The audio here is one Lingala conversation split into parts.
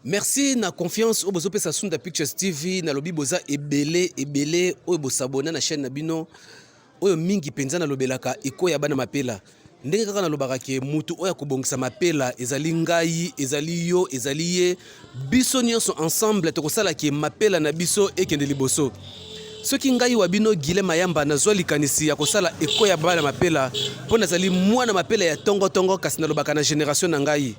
Merci na confiance au bozo pesa Sunda Pictures TV na lobi boza ebele oyo bosabona na chaîne na bino oyo mingi penza na lobelaka ekoya bana mapela ndenge kaka na lobaka ke mutu oyo akobongisa mapela ezali ngai ezali yo ezali ye biso nyonso ensemble tokosala ke mapela na biso ekende liboso soki ngai wa bino Guilhem Mayamba nazwa likanisi ya kosala ekoya bana mapela mpo nazali mwana mapela ya tongo kasi na lobaka na génération na ngai.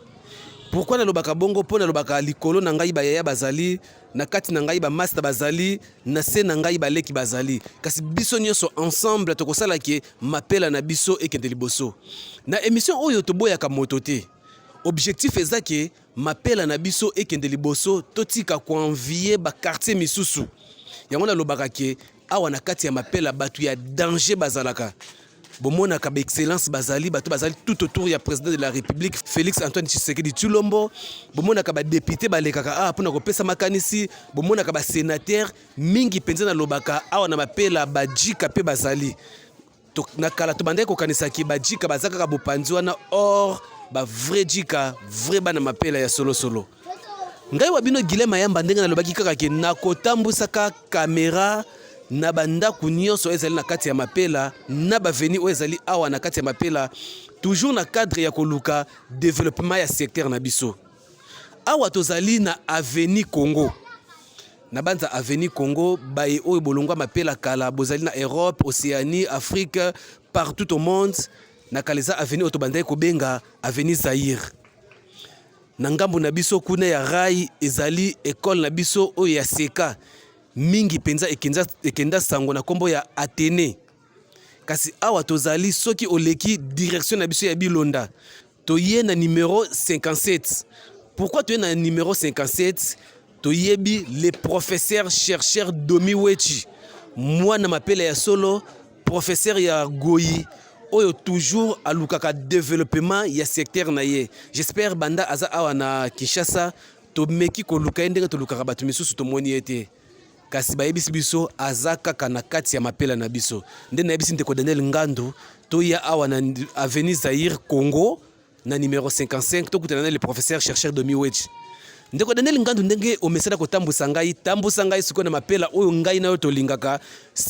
Pourquoi na lobaka bongo po na lobaka likolo na ngai bayaya bazali na kati na ngai ba master bazali na se na ngai baleki bazali kasi biso nyonso ensemble tokosala ke mapela na biso ekende liboso na émission oyo toboyaka moto te objectif ezake mapela na biso ekende liboso totika koenvier ba quartier misusu yango na lobaka ke awa na kati ya mapela batu ya danger bazalaka bomona ka excellence bazali bato bazali tout autour ya président de la République Félix Antoine Tshisekedi Tshilombo bomona ka ba député balekaka pona kopesa makanisi bomona ka ba sénateur mingi penza na lobaka awa na mapela bajika pe bazali to na kala to bandeko kanisa ki bajika bazaka ka bopanzi wana or ba vrai jika vrai bana mapela ya solo ngai wa bino Guilhem Mayamba ndenge na lobaki kaka ke na kotambusaka caméra na bandako nyonso ezali na kati ya mapela na baveni oyo ezali awa na kati ya mapela toujours na cadre ya koluka développement ya secteur na biso awa tozali na Avenue Congo na banza Avenue Congo baye oyo bolongwa mapela kala bozali na Europe Océanie Afrique partout au monde na kaleza Avenue otobandai kobenga Avenue Zaïre na ngambo na biso kuna ya rai ezali école na biso oyo ya seka mingi penza ekenda sango na kombo ya Athénée kasi awa tozali soki oleki direction na biso ya Bilonda toye na numéro 57 pourquoi toye na numéro 57 toyebi le professeur chercheur Domi Wechi mwana mapela ya solo professeur ya Goyi oyo toujours alukaka développement ya secteur na ye j'espère banda aza awa na Kinshasa to meki ko luka ndenge to lukaka batu misusu to moni ete kasi bayebisi biso aza kaka na kati ya mapela na biso nde na yebisi ndeko Daniel Ngandu to ya awa na Avenue Zaïre Congo na numéro 55 to kutana na le professeur chercheur Domi Wechi ndeko Daniel Ngandu ndenge omesana kotambusa ngai siko na mapela oyo ngai na yo tolingaka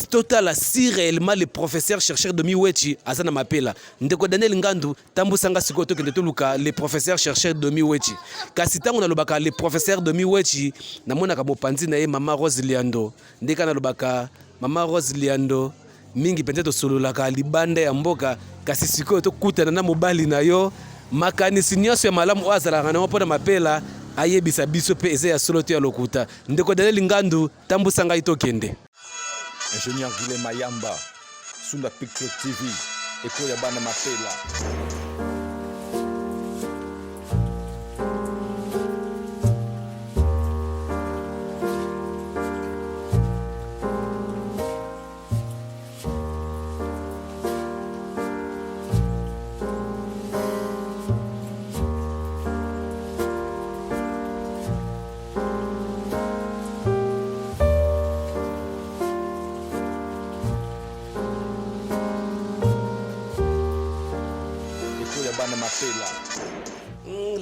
total si réellement le professeur chercheur Domi Wechi aza na mapela ndeko Daniel Ngandu tambusa ngai siko to kende toluka le professeur chercheur Domi Wechi kasi tango na lobaka le professeur Domi Wechi na mona ka mopanzi na ye mama Rose Liando ndeka na lobaka mama Rose Liando mingi penza to sololaka libanda ya mboka kasi siko to kutana na mobali na yo makanisi nyonso ya malamu oyo azalaka nango mpona mapela ayebisa biso pe eza ya solo te ya lokuta ndeko Daniel Ngandu tambusa ngai tokende. Ingénieur Guilhem Mayamba Sunda Pictures TV ekoya bana mapela.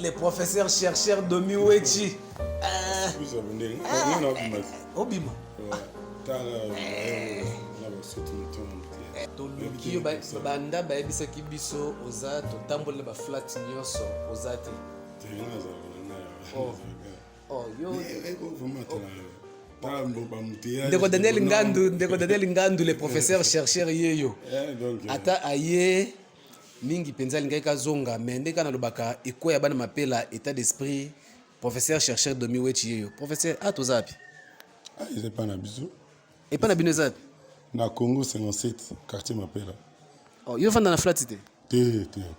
Le professeur chercheur Domi Wechi. Obima. Toluki banda bayebisaki biso oza totambola ba flat nyonso oza te. Ndeko Daniel Ngandu le professeur chercheur yeyo. Ata aye mingi penza lingai kazonga mende kana lobaka ekoya bana mapela état d'esprit professeur chercheur Domi Wechi yeyo professeur atozapi ils pas na biso et pas na bino zapi na Congo 57 quartier mapela yo fanda na flat te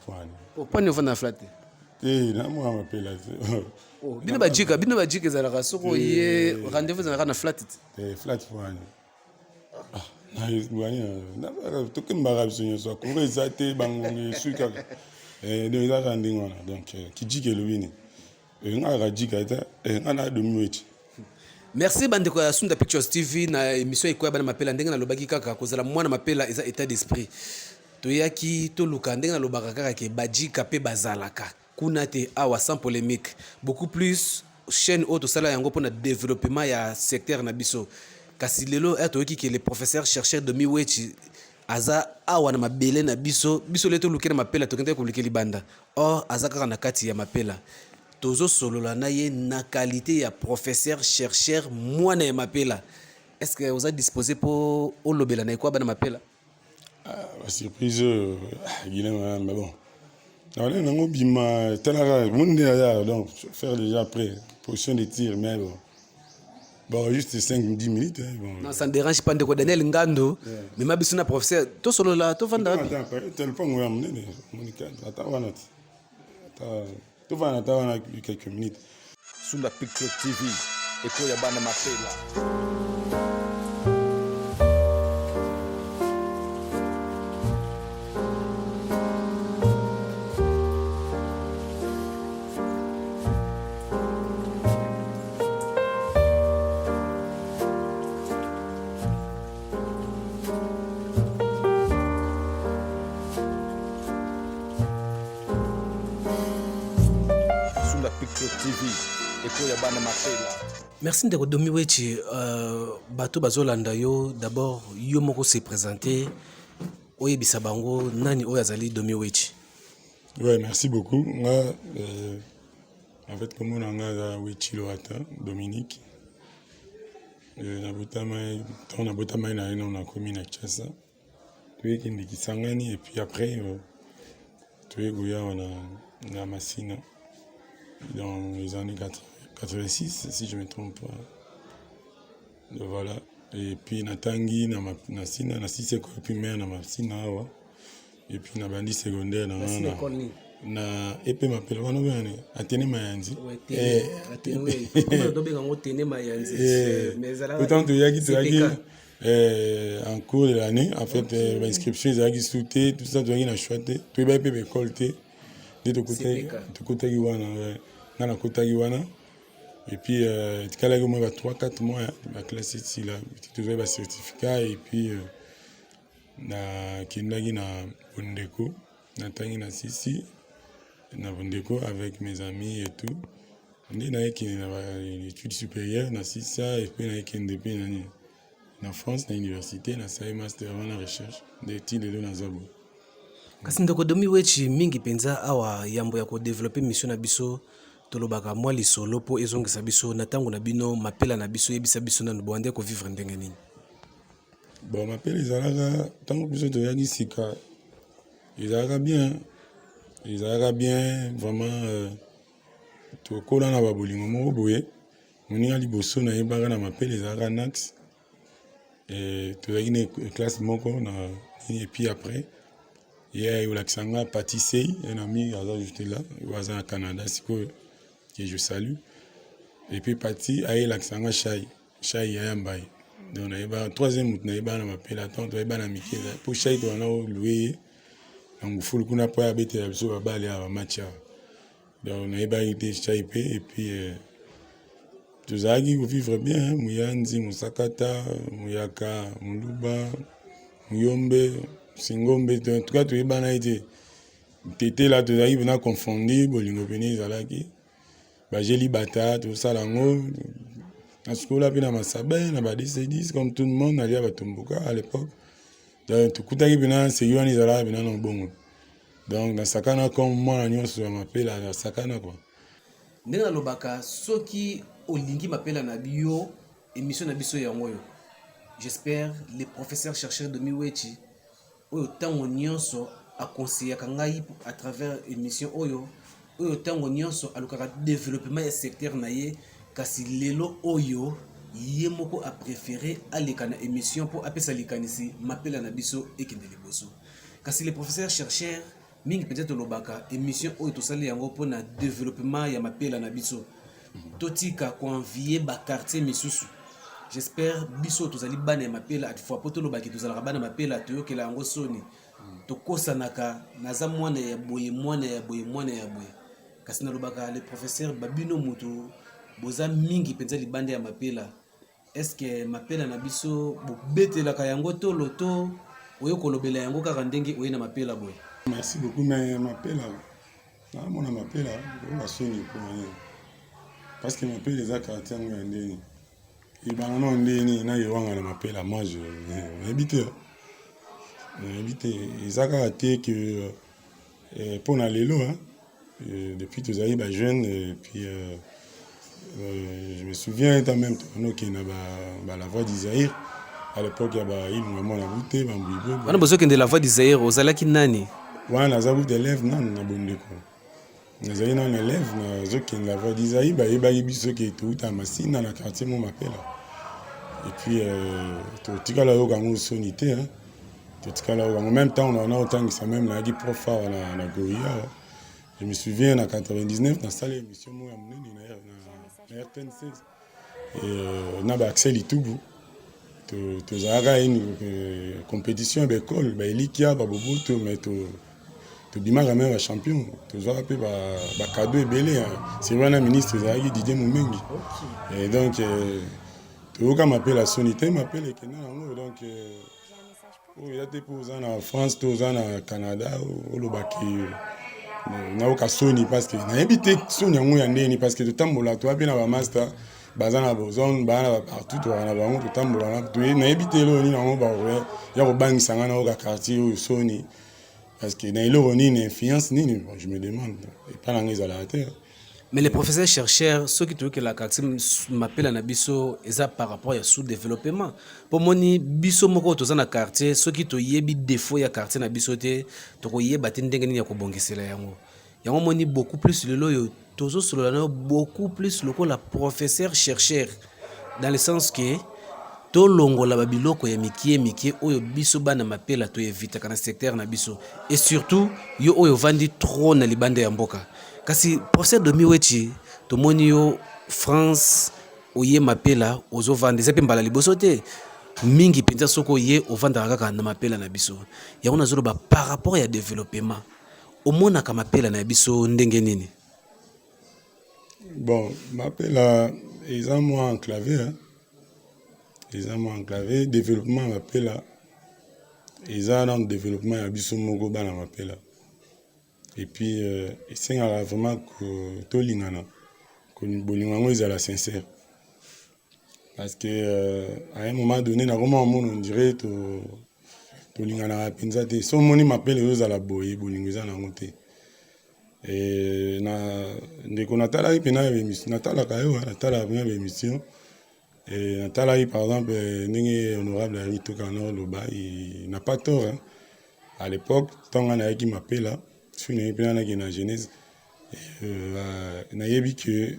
fani pani yo fanda na flat te na mo mapela bino bajika ezalaka soko ye rendez-vous ezalaka na flat te flat fani na tokembaka biso nyonso Congo eza te bangonge esui kaka ezaka ndenge wana donc kijika elobi nini nga kaka jika eza nga na Domi Wechi. Merci bandeko ya Sunda Pictures TV na émission ekoya bana mapela ndenge na lobaki kaka kozala mwana mapela eza état d'esprit toyaki toluka ndenge na lobaka kaka ke bajika pe bazalaka kuna te awa sans polémique beaucoup plus chaîne auto sala yango pour na développement ya secteur na biso kasi lelo etoki ke le professeur chercheur de miwechi aza awa na mabele na biso leto lukira mapela tokende ko lukeli banda or aza kaka na kati ya mapela tozo solola na ye na qualité ya professeur chercheur mwana ya mapela. Est-ce que vous êtes disposé pour olobela na kwa bana mapela? La surprise Guilhem, mais bon. On est dans bima tellement monde derrière donc faire déjà après position de tir mais bon juste 5-10 minutes bon. Non ça ne dérange pas ndeko Daniel Ngando mais ma biso na professeur to solo la to vanda téléphone on amener Monica attends to va attendre quelques minutes. Sunda Picture TV Ekoya Bana Mapela. Merci de Domi Wechi. Bato bazolanda yo d'abord yo moko se présenter oye bisabango nani oyazali Domi Wechi. Ouais, merci beaucoup. Moi en fait comme on a Wechi Loata Dominique na botama na commune à Tchassa. Tu es qui sangani et puis après tu es goya na Massina dans les années 86 si je me trompe pas. Donc voilà et puis na tangi na sina na sise ko primaire na Massina awa et puis na bandi secondaire na epe mapela wana bana Atene Mayanzi Atene dobe ngo Tene Mayanzi autant tu yaki en cours de l'année en fait l'inscription ils sauté tout ça tu as choisi tu vas payer récolter de côté wana na côté wana et puis tu as eu moins 3-4 mois la classe ici là tu as un certificat et puis na kindagi na Bondeko na tangi na sisi na Bondeko avec mes amis et tout on est na études supérieures na sisa et puis na depuis na France na université na sai master en recherche d'études de na Zabo. Kasi ndeko Domi Wechi mingi penza awa yambo ya ko développer mission na biso tolobaka mwa lisolo po ezongisa biso na tango na bino mapela na biso yebisa biso na bwande ko vivre ndenge nini. Bon mapela ezalaka tango biso toyaki sika ezalaka bien vraiment tokola na babolingo moko boye moninga liboso na yebaka na mapela ezalaka nax et toyaki na classe moko na et puis après il y a eu l'accent pâtisserie un ami a juste là il est au Canada que je salue et puis parti a eu l'accent chai ya mbaye donc na yeba troisième na yeba na mapela tonto yeba na mikela pour chai to na louer donc fulu kuna pa abete ya biso babale ya match donc na yeba ite chai pe et puis tuzaki vivre bien Muyanzi Musakata Muyaka Muluba Muyombe Singombe en tout cas tu es bana été tété là tu arrives na confondu bolingo peni zalaki ba jeli bata tout ça lango na skola pina masabe na ba 10 comme tout le monde allait à Batumbuka à l'époque donc tu kutaki pina seyoni zala pina na bongo donc na sakana comme moi nyonso m'appelle la sakana quoi ndena lobaka soki olingi mapela na bio émission na biso ya ngoyo j'espère les professeurs chercheurs de Miwechi oyo tango nyonso akonseyaka ngai à travers émission oyo tango nyonso alukaka développement ya secteur na ye kasi lelo oyo ye moko a préféré aleka na émission pour apesa likanisi mapela na biso ekende liboso kasi les professeurs chercheurs mingi peut-être lobaka émission oyo tosali yango pour na développement ya mapela na biso totika convier ba quartier misusu. J'espère biso tozali bana ya mapela at fois poto lobaki tozalaka bana mapela toyokela yango soni tokosanaka naza mwana ya boye kasi na lobaka le professeur babino mutu boza mingi penza libande ya mapela est-ce que mapela na biso bobetelaka yango to loto oyokolobela yango kaka ndenge oye na mapela boye. Merci beaucoup mais mapela na mona mapela on va soni pour parce que m'appelle les quartiers en ndeni. Et ben non ndeni na yewanga na m'appelle à moi je habité. Habité ezaka te que pour na lelo hein. Depuis tous les jeunes et puis je me souviens quand même que na la voix d'Isaïr à l'époque il y a il vraiment la bouté bambouibou. Wana bozo kende la voix d'Isaïr ozalaki nani? Wana zabu élève nan na bondeko. Nazali na élève na zokende la voix d'Isaïr ba yebaki biso ke tout à Masina na quartier mon m'appelle. Et puis to tikala yo kango sonité hein. To tikala yo en même temps on a autant que ça même la gi prof na Goya. Je me souviens en 99 dans salle émission moi na RTN16 et na ba Axel Itubu to zara une compétition d'école ba Elikia ba Boboto mais to bima quand même champion to zara pe ba cadeau ebelé c'est vraiment ministre Zahagi Didier Mumengi et donc to ka m'appelle la sonité m'appelle et donc il y a des posants en France tous en Canada au Lobaki na oka soni parce que na habité soni yango ya ndeni parce que totambola to apena ba master bazana bozon bana partout to na bango totambola na to na habité lo ni na ngo ba ya ko bangisa ngana oka quartier o soni parce que na ilo ni une influence ni je me demande et pas na ngeza la terre. Mais les professeurs chercheurs, ceux qui trouvent que la quartier m'appelle à Nabiso, ils par rapport à sous-développement. Pour moi, biso moko to na quartier, ceux qui to yebi défaut ya quartier Nabiso te, to yeba tendengeni ya ko bongisela yango. Yango moni beaucoup plus le loyo, tozo solo beaucoup plus le la professeur chercheur dans le sens que to longo la babiloko ya mikie oyo biso bana mapela to evita kana secteur na biso et surtout yo oyo vandi trop na libanda ya mboka. Kasi professeur Domi Wechi to moni yo France oye mapela ozo vendre zepe mbala liboso te mingi penza soko ye ovanda kaka na mapela na biso yango nazolo ba par rapport ya développement omona ka mapela na biso ndenge nini. Bon mapela eza moi enclavé hein. Eza moi enclavé développement mapela eza dans le développement ya biso moko bana mapela. Et puis, c'est vraiment que tout l'ingana, que nous est sincère. Parce que à un moment donné, on dirait que tout l'ingana a pensé. Si on m'appelle aux à la boye, bolingueza na monté. Et dès qu'on a talé, puis na émission, na talé kayo, na talé bien émission. Et na talé par exemple, n'engé honorable Rito Kanor Loba, il n'a pas tort. Hein. À l'époque, tant qu'on a qui m'appelle là. Je suis dans la genèse. Je que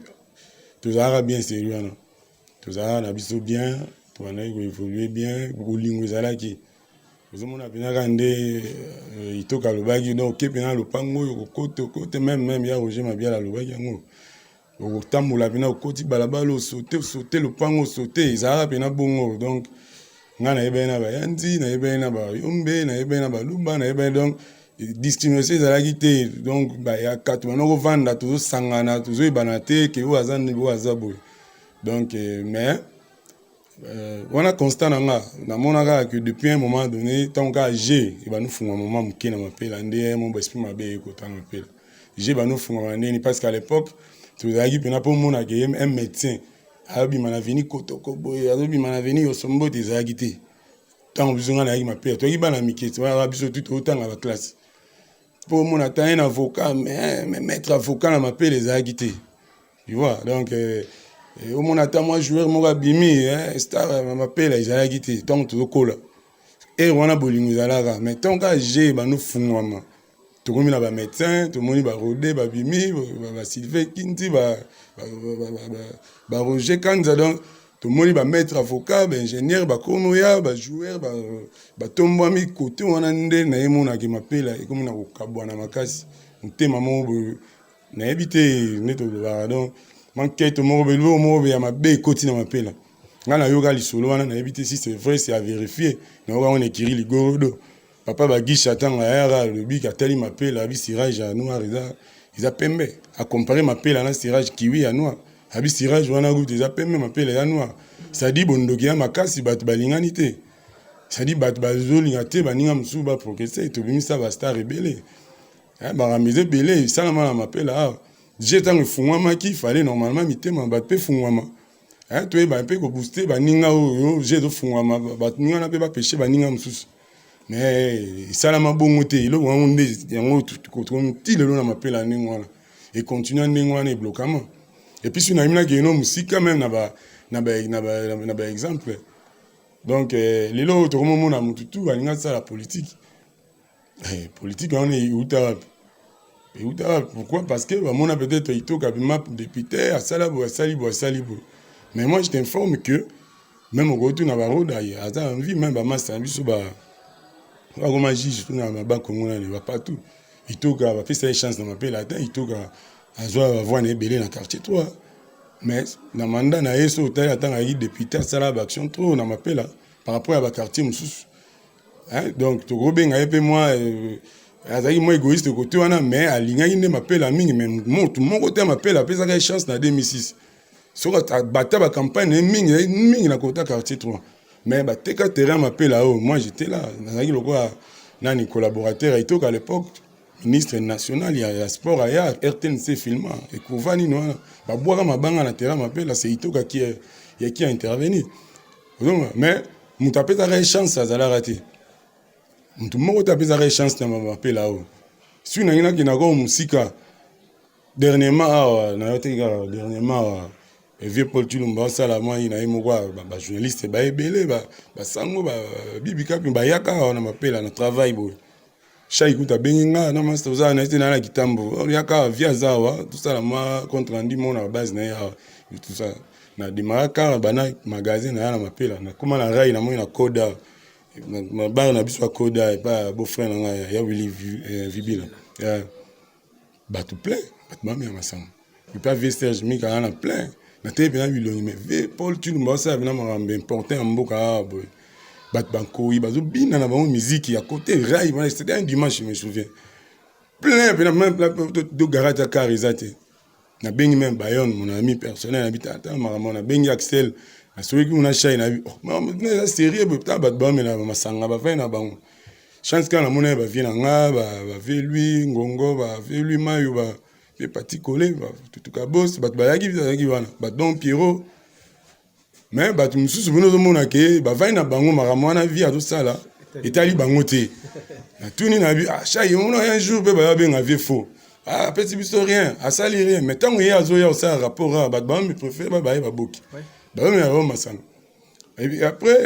tout ça bien sérieux. Tout ça bien, tout ça évolué bien. Beaucoup de langues qui. Vous avez bien il toque à l'obagi donc le pango côté même ya Roger Mabia la l'obagi au tambour la bina au côté balabalo sauter le pango sauter ils arabes na bongo donc ngana ebena ba yandi na ebena ba yombe na ebena ba luba na ebena donc discrimination ezalaki te donc ya kato banoko vanda tozosangana tozoyebana te ke oyo aza ndenge oyo aza boye donc mais wana constat na nga namonaka que depuis un moment donné ntango kaka g ebanofunga moma moke na mapela nde mo esprit mabe ekota na mapela g ebanofunga ndeni parce qu'à l'époque tozalaki mpena mpo omonaka un médecin azobima na veni kotoko boye azobima na veni yosombo te ezalaki te ntango biso nga nayaki mapela toyaki bana mike wana biso tu totanga baklasse pour mon atteindre un avocat, mais mettre avocat dans ma paix les agités. Tu vois, donc, au mon atteint, moi, joueur, moi, bimi, star, ma paix les agités, tant tout le cola. Et on a bowling, nous allons, mais tant que j'ai, nous fumons, tout le monde a médecin, tout le monde a rodé, bimi, Sylvain Kinti, Roger Kanza, donc, tout le monde va mettre avocat, ingénieur, konoya, joueur, tombo mi côté on a ndé na yemona ki mapela et comme na kokabwana makasi ntema mo na habité neto donc manquete mo belo mo ya mabe koti na mapela ngana yoga lisolo wana na habité si c'est vrai c'est à vérifier na on écrit ligorodo papa bagisha tanga yara le bika tali mapela bi sirage à noir ils a pembe à comparer mapela na sirage kiwi à noir abi sirage wana goût ils a pembe mapela ya noir ça dit bondoki ya makasi bat balingani te. Ça dit bat bazolinga te baninga musu ba progresser to bimisa ba star rebelle. Ba ramiser belé ça na m'appelle là. j'ai tant fungwama qui fallait normalement mitema ba pe fungwama hein toi ba pe ko booster ba ninga o j'ai do fungwama ba ninga na pe ba pêcher ba ninga mususu mais ça la mabongo te lo wango yango ko ti le na mapela ningwana et continuer ningwana et blocament et puis si na imina ke no musika même na ba exemple donc les lots tout le monde a mututu alinga ça la politique politique on est uta. Et pourquoi? Parce que mon a peut-être été map député à Salabo, à Salibo, à Salibo. Mais moi je t'informe que même au retour dans la route, il y a envie même à ma service ou bah comme un juge tout dans ma banque on ne va pas tout. Il toque à faire ses chances dans ma paix là, il toque à avoir un ébélé dans le quartier 3. Mais dans le mandat na yeso hôtel attend à y député à Salabo action trop dans ma paix là par rapport à la quartier Moussous. Hein donc tu gros ben et moi azali moi égoïste côté wana mais alingaki nde mapela mingi mais mon côté mapela apesaka chance na 2006 soka bata ba campagne mingi na côté quartier 3 mais bateka terrain mapela oh moi j'étais là nazaki lokola nani collaborateur itoka à l'époque ministre national ya sport aya RTNC filma et kovani no ba boaka mabanga na terrain mapela c'est itoka qui a intervenu mais mutapeta chance azala raté. Tout le monde a besoin de chance de m'appeler là-haut. Si on a une qui n'a pas musique, dernièrement, vieux Paul Tulumba, ça là, moi, il y a un journaliste, bah, belé, bah, sango, bah, bibika, bah, yaka, on m'appelle, on travaille, boy. Chaque coup, t'as benga, non, mais c'est ça, on a été dans la guitambo, yaka, via zawa, tout ça, là, moi, contre Andy, mon à base, tout ça. Na démarré car, bah, na magasin, na m'appelle, na comment la raille, na moi, na coda. Ma barre n'a pas Koda et pas beau-frère, il y a Willy Vibila. Bah, tout plein, bah, tu m'as mis à ma sang. Il pas vestir, je m'ai quand même plein. Na télé, bien, mais Paul, tu nous ça, bien, m'a importé un beau car, boy. Bah, banco, il va bien dans la musique, à côté, rail, c'était un dimanche, je me souviens. Plein, puis même de garage à Carizate. Na bengi même Bayonne, mon ami personnel, habite à Maramon, na bengi Axel. Celui qui a chaîne a vu mais sérieux putain bah mais na masanga ba fait na bango chance quand la monnaie va venir nga va lui ngongo va lui mayo va fait parti coller va tout cas boss ba yaki wana ba don Pierrot mais ba tu me souviens de mon ke ba va na bango maramwana vie à tout ça là etali bango te na tuni na bi ah chay on un jour ba ben avait faux ah petit historien à salir rien mais tant il y a zo ya ça rapport ba me préfère ba boki. Bah mais avant Massang. Et puis après,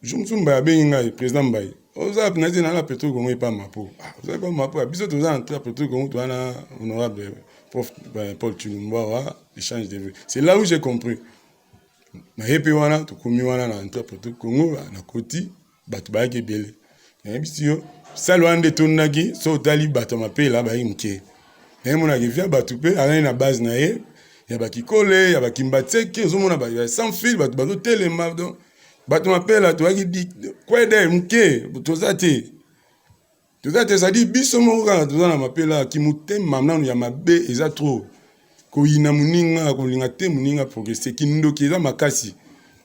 je me souviens bien président Baye. On a appris dans la pétrole comment il pas ma peau. Vous avez pas ma peau. Bisous tous en très pétrole comment tu as honorable prof Paul Tulumba échange de vues. C'est là où j'ai compris. Na yepi wana to komi wana na très pétrole Congo na koti batu ba ke belé. Et puis yo salwande tonaki so tali batu ma pe là ba imke. Et mon a via batu pe ala na base na ye. Il y a baki collé, il y a baki mbatseke, zomona ba sans fil, ba to telema donc ba to m'appelle là, toi qui dit quoi de mke, tozate. Tozate ça dit biso moka, tozana m'appelle là ki mutem mamna ya mabe eza trop. Ko ina muninga ko linga te muninga progresser kindo ki eza makasi.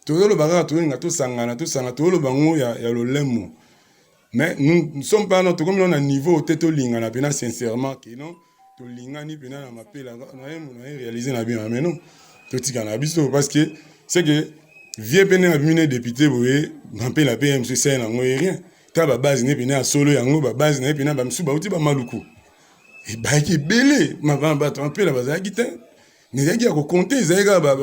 Tozolo baka to linga to sangana to lo bango ya lolemo. Mais nous ne sommes pas notre comme on a niveau teto linga na pena sincèrement que non. To lingani pena na mapela na réaliser na bien mais non to tika na biso parce que c'est que vieux pena na bimine député boye mapela PMC c'est na ngoy rien ta ba base ne pena solo yango ba base ne pena ba msuba uti ba maluku et ba ki belé ma ba to mapela ba za gita ne yaki ko compter zaika ba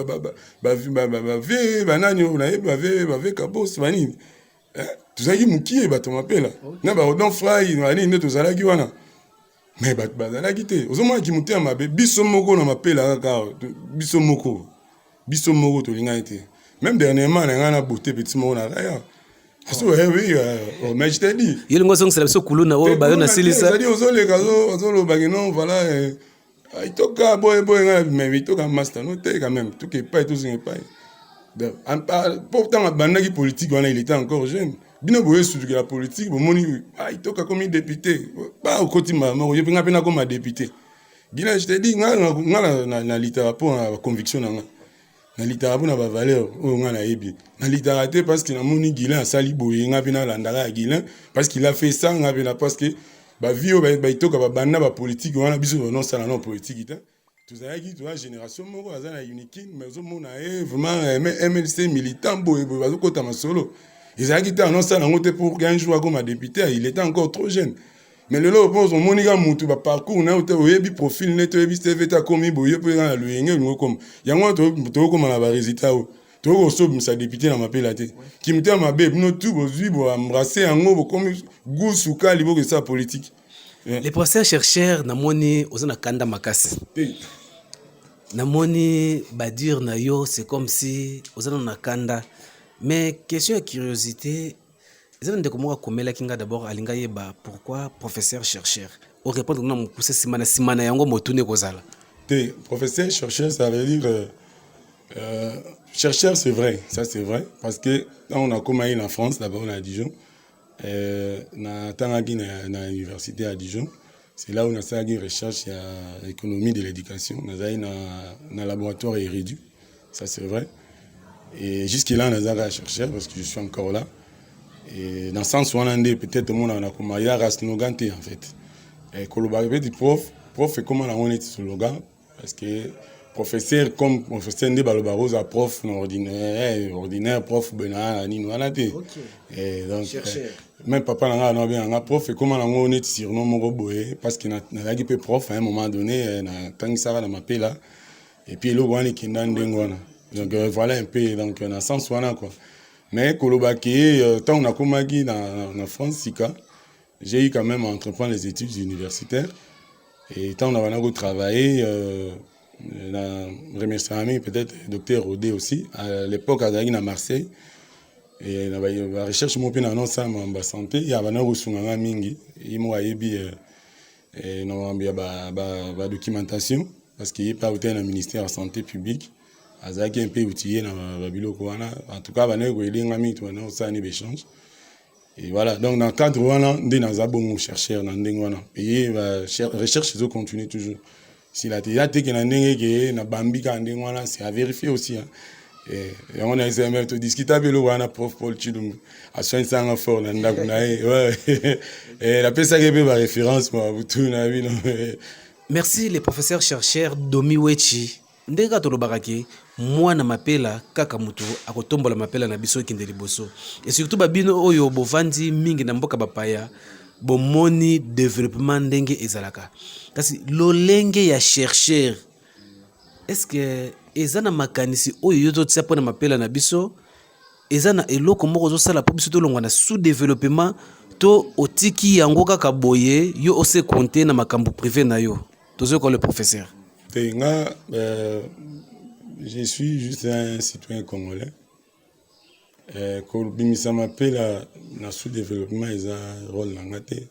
vieux ba nani na ba kabos bani tu zaki mukie ba to mapela na ba don fry nani ne to zalaki wana. Mais bazala kité ozomona ki muté mabe biso moko na mapela kaka biso moko to linga été même dernièrement na ngana beauté petit moko na raya aso oui mais je t'ai dit il ngo song biso kuluna o ba na silisa c'est-à-dire ozolo bagino voilà itoka boy ngana mais itoka master no te quand même tout que pas tout ce pas pourtant bandaki politique wana il était encore jeune. Bino boye sur la politique, bon moni il toka comme député, pas au côté maman, je pinga pena comme député. Gina je te dis na littérature na conviction na littérature na valeur o ngana yebi. Na littérature parce que na moni Guilin a sali boye nga pena landara Guilin parce qu'il a fait ça nga pena parce que ba vie ba itoka ba banda ba politique wana biso non ça non politique ita tozalaki toza génération moko aza na unique mais ozomona vraiment MLC militant boye bazokota masolo ezalaki te non ça nango te pour qu'un jour comme député il était encore trop jeune mais le lot pense monika mutu ba parcours na ote oyebi profil net oyebi CV ta komi boye pe na luyenge ngo comme yango to comme na ba résultat to ko sa député na mapela te kimita mabe no tout bozui bo embrasser yango bo comme gusuka libo que ça politique. Les professeurs chercheurs namoni ozana kanda makasi. Namoni badir na yo c'est comme si ozana na kanda mais question de curiosité ezana ndeko moko komela kinga d'abord alinga yeba pourquoi professeur chercheur au répondre na mukuse simana yango motune kozala. Te professeur chercheur ça veut dire chercheur c'est vrai ça c'est vrai parce que là on a commencé en France d'abord à Dijon. Na tangaki na université à Dijon c'est là où on a fait une recherche sur l'économie de l'éducation na laboratoire Iridu ça c'est vrai et jusque là on a chercheur parce que je suis encore là et dans le sens où on a peut-être mon on a commencé à slogan en fait et collaborer du prof et comment on est slogan parce que professeur comme professeur de Balobaro à prof ordinaire prof bena ni wana te et donc même papa n'a pas bien un prof et comment on est surnom mon boye parce que n'a pas prof à un moment donné na tant ça va m'appeler là et puis le wani qui n'a ndengwana donc voilà un peu donc dans sens wana quoi mais kolobaki tant on a commencé dans France sika j'ai eu quand même à entreprendre les études universitaires et tant on a travaillé je remercie peut-être docteur Rodé aussi à l'époque à Marseille et la recherche mon peu dans ça ma santé il y a bana rusunganga mingi imo ayebi no ba documentation parce qu'il y a pas autant dans ministère de la santé publique azaki un peu outillé na biloko wana en tout cas bana ko elinga mingi to na ça ni échange et voilà donc dans le cadre wana ndé na za bon chercheur na ndenge wana et recherche zo continue toujours. Si la théâtre qui n'a pas na bambi quand c'est à vérifier aussi hein. Et on a essayé de discuter avec le prof Paul Chidum à soin sans fort dans la ouais et la pesa qui ba référence moi tout na vie. Merci les professeurs chercheurs Domi Wechi ndeka to lobakaki mwana mapela kaka mutu akotombola mapela na biso kinde liboso et surtout babino oyo bovandi mingi na mboka bapaya bomoni développement ndenge ezalaka kasi lolenge ya chercheur est-ce que ezana makanisi oyo yoto tsia pona mapela na biso ezana eloko moko zo sala po biso to longwa na sous développement to otiki yango kaka boye yo ose compter na makambo privé na yo tozo ko le professeur tenga je suis juste un citoyen congolais ko bimisa mapela na sous développement eza rôle ngate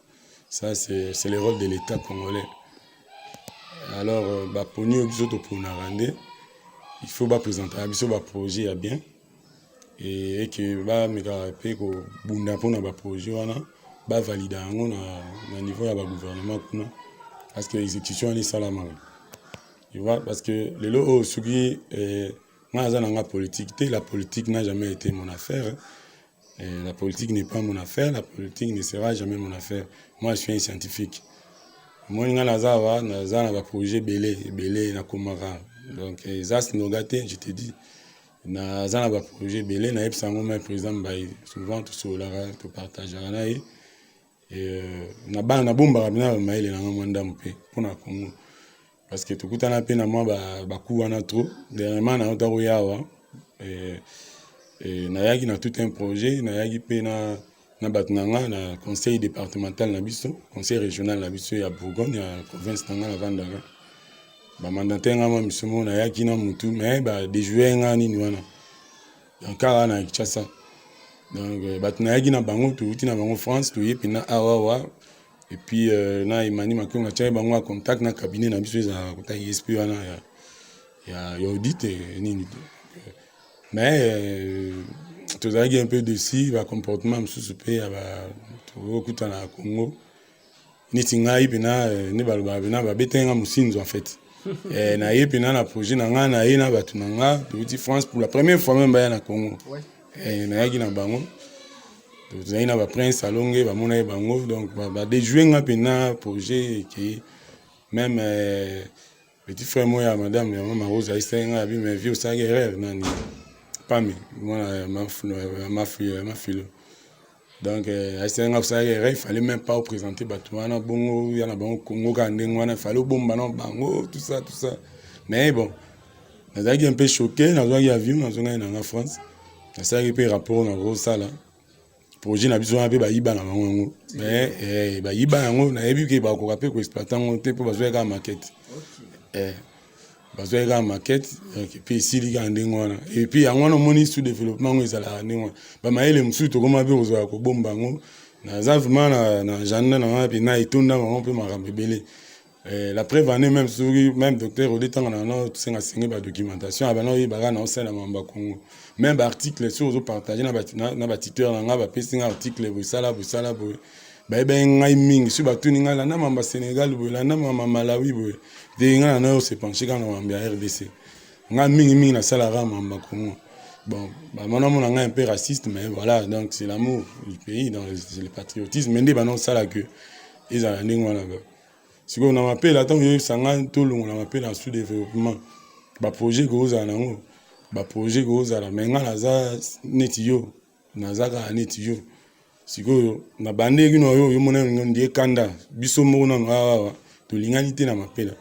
ça c'est le rôle de l'État congolais. Alors ba poni obiso to pona rande il faut ba présenter biso ba projet ya bien et que ba meka pe ko bunda pona ba projet wana ba valider yango na niveau ya ba gouvernement kuna parce que exécution ni salama. Tu vois parce que le lo sugi moi za nga politique la politique n'a jamais été mon affaire. Et la politique n'est pas mon affaire, la politique ne sera jamais mon affaire. Moi, je suis un scientifique. Moi, je suis un projet belé na komara. Donc, ça c'est nogaté, je te dis. Na za na projet belé na epsango ma président bay souvent tout sur la to partage na et na bomba na maile na mwanda mpe pona Congo. Parce que tout kutana pe na moi ba ku wana trop. Dernièrement na otaro yawa et nayaki na tout un projet nayaki pe na batnanga na conseil départemental na biso conseil régional na biso ya Bourgogne ya province tanga na Vandara ba mandateur ngama misomo nayaki na mutu mais ba déjouer ngani ni wana donc na Kinshasa donc batnayaki na bango tuuti na bango France to yepi na awawa et puis na imani makonga tshai bango a contact na cabinet na biso za kota ISP wana ya audit nini. Mais tu as un peu dessus, le comportement sous-supé à la Congo. Ni tingai pina ni balba pina ba betenga musinzo en fait. Et na ye pina na projet na nga na ye na batu na nga de France pour la première fois même ba na Congo. Et na yaki na bango. tozali na baprince alonge bamona ye bango donc badejouer nga mpena projet eke même petit frère moi ya madame ya mama Rose aisaki nga abi mais vie osalaki erreur nani pami mwana mafilo donc aisaki nga osalaki erreur il fallait même pas présenter bato wana bongo ya na bango kongo ka ndenge wana il fallait obomba na bango tout ça mais bon nazalaki un peu choqué nazwaki avion nazongaki nanga France nasalaki mpe rapport na kosala projet na biso wana mpe bayiba na bango yango mais bayiba yango nayebi ke bakoka mpe koexploite yango te mpo bazwaki kaka maquette bazwaki kaka maquette mpe esili kaka ndenge wana epuis yango wana omoni sous développement yango ezalaka ndenge wana bamayele mosusu tokoma mpe kozwaka kobomba yango naza vraiment na jardin na wana mpe na etonda bango mpe makambo ebele. La preuve en est même docteur Odetanga na tsenga senge ba documentation abana oyebaka na osala mamba Congo même ba article sur ozo partager na ba tuteur na nga ba pesinga article bosala bo ba eba ngai mingi sur ba tuninga la na mamba Sénégal bo la na mamba Malawi bo de nga na se pencher kana mamba RDC nga mingi na sala ra mamba Congo bon ba mon nga un peu raciste mais voilà donc c'est l'amour du pays dans le patriotisme mais ba non sala que ils ont ndingo na ba si on a appelé la temps sanga tolongo na appelé en sous-développement ba projet goza nango ba projet goza la menga naza netiyo nazaka netiyo siko na bande kino yo mona ndie kanda biso mo na wa to lingani te na mapela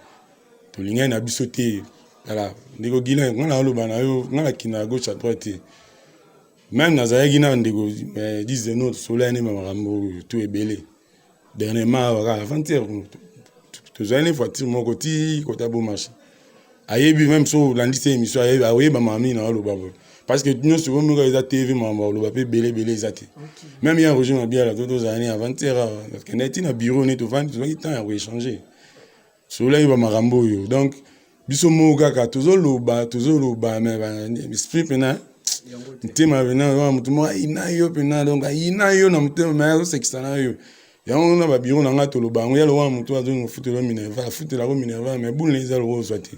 to lingani na biso te ala ndiko gila ngana lo bana yo ngana kina gauche à droite même nazaya gina ndiko disent notre soleil ne marambo tout ebele dernièrement avant-hier tozali voiture moko ti kota bo marché ayebi même so landise émission ayebi ayeba mami na lo babo parce que nous souvent nous eza TV mama lo ba pe belé ezate même ya rejoindre bien la toto zani avant-hier parce que neti na bureau ne to vendre to temps à échanger soleil ba marambo yo donc biso mo kaka tozoloba mais esprit pena ntema bena wa mutu mo ina yo pena donc ina yo na mutu mais c'est extra yo yango na ba bureau na nga toloba ngo yalo wa mutu azo ngofutela Minerva futela ko Minerva mais boule les zalo zwati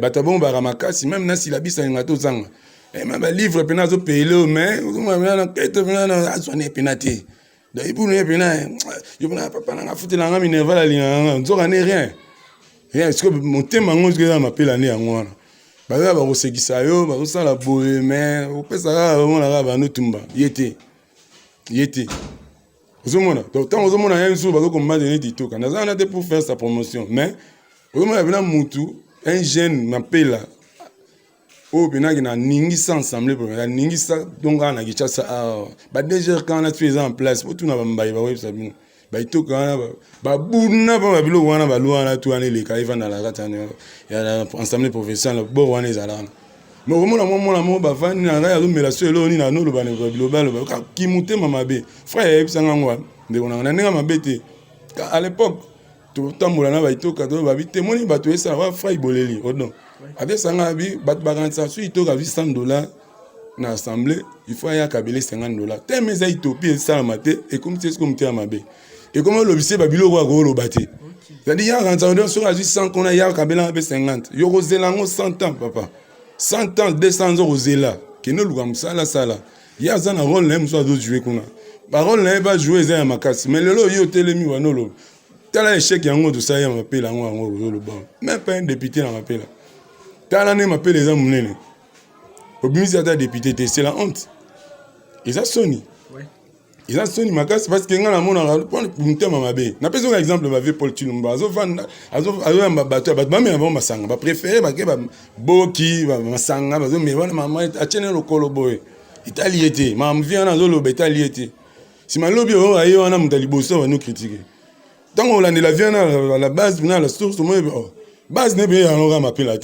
bato bon ba ramakasi même na silabisa ngato zanga même ba livre pena zo payelo mais moi na kete pena na azwane pena te da ibunu pena yo pena papa na futela nga Minerva la linga nzoka ne rien est-ce que motema ngo zela mapela ne yango wana ba ba ko sekisa yo ba ko sala boye mais opesa ka mona ba no tumba yete Ozomona, donc tant ozomona un jour bazo combattre les titoka. Naza na te pour faire sa promotion, mais ozomona bina mutu un jeune m'appelle oh bina na ningi sa ensemble pour la ningi sa donc na gicha sa ba déjà quand on a fait en place pour tout na ba mbaye ba web sabino ba itoka na ba buna ba bilo wana ba luana tout ane le kaiva na la katane ya ensemble professionnel bo wana ezala mais au moment ba vani na ya zo mela so eloni na no lo ba ne global ba ki mutema mabe frère ebisanga ngwa ndeko na nenga mabete à l'époque tout tambola na ba itoka to ba bite moni ba to esa wa frère boleli odon avec sanga bi ba baganza su itoka $100 na assemblée il faut ya kabele $50 teme za itopie ça maté et comme c'est ce comme tu mabe et comment l'obisé ba bilo ko lo baté c'est-à-dire ya ranza on sur 100 qu'on a ya kabela 50 yo rozelango 100 ans papa 100 ans 200 euros zela que nous lugam sala il y a un rôle là muso do jouer kuna ba rôle là ba jouer za makasi mais lelo yo telemi wanolo tala échec yango to ça ya mapela ngo lo bon même pas un député na mapela tala ne mapela za munene obimisi ata député c'est la honte et ça soni ils ont sonné ma casse parce que ngana mona pour ntema mabe na peso un exemple ma vie Paul Chilumba azo bato mais avant masanga ba préférer ba ke ba boki ba masanga ba zo mais wana mama achene lokolo boy italiété ma mvia na zo lo italiété si ma lobby o ayo wana mutaliboso va nous critiquer tant on la vient à la base na la source moi base ne bien on ma pela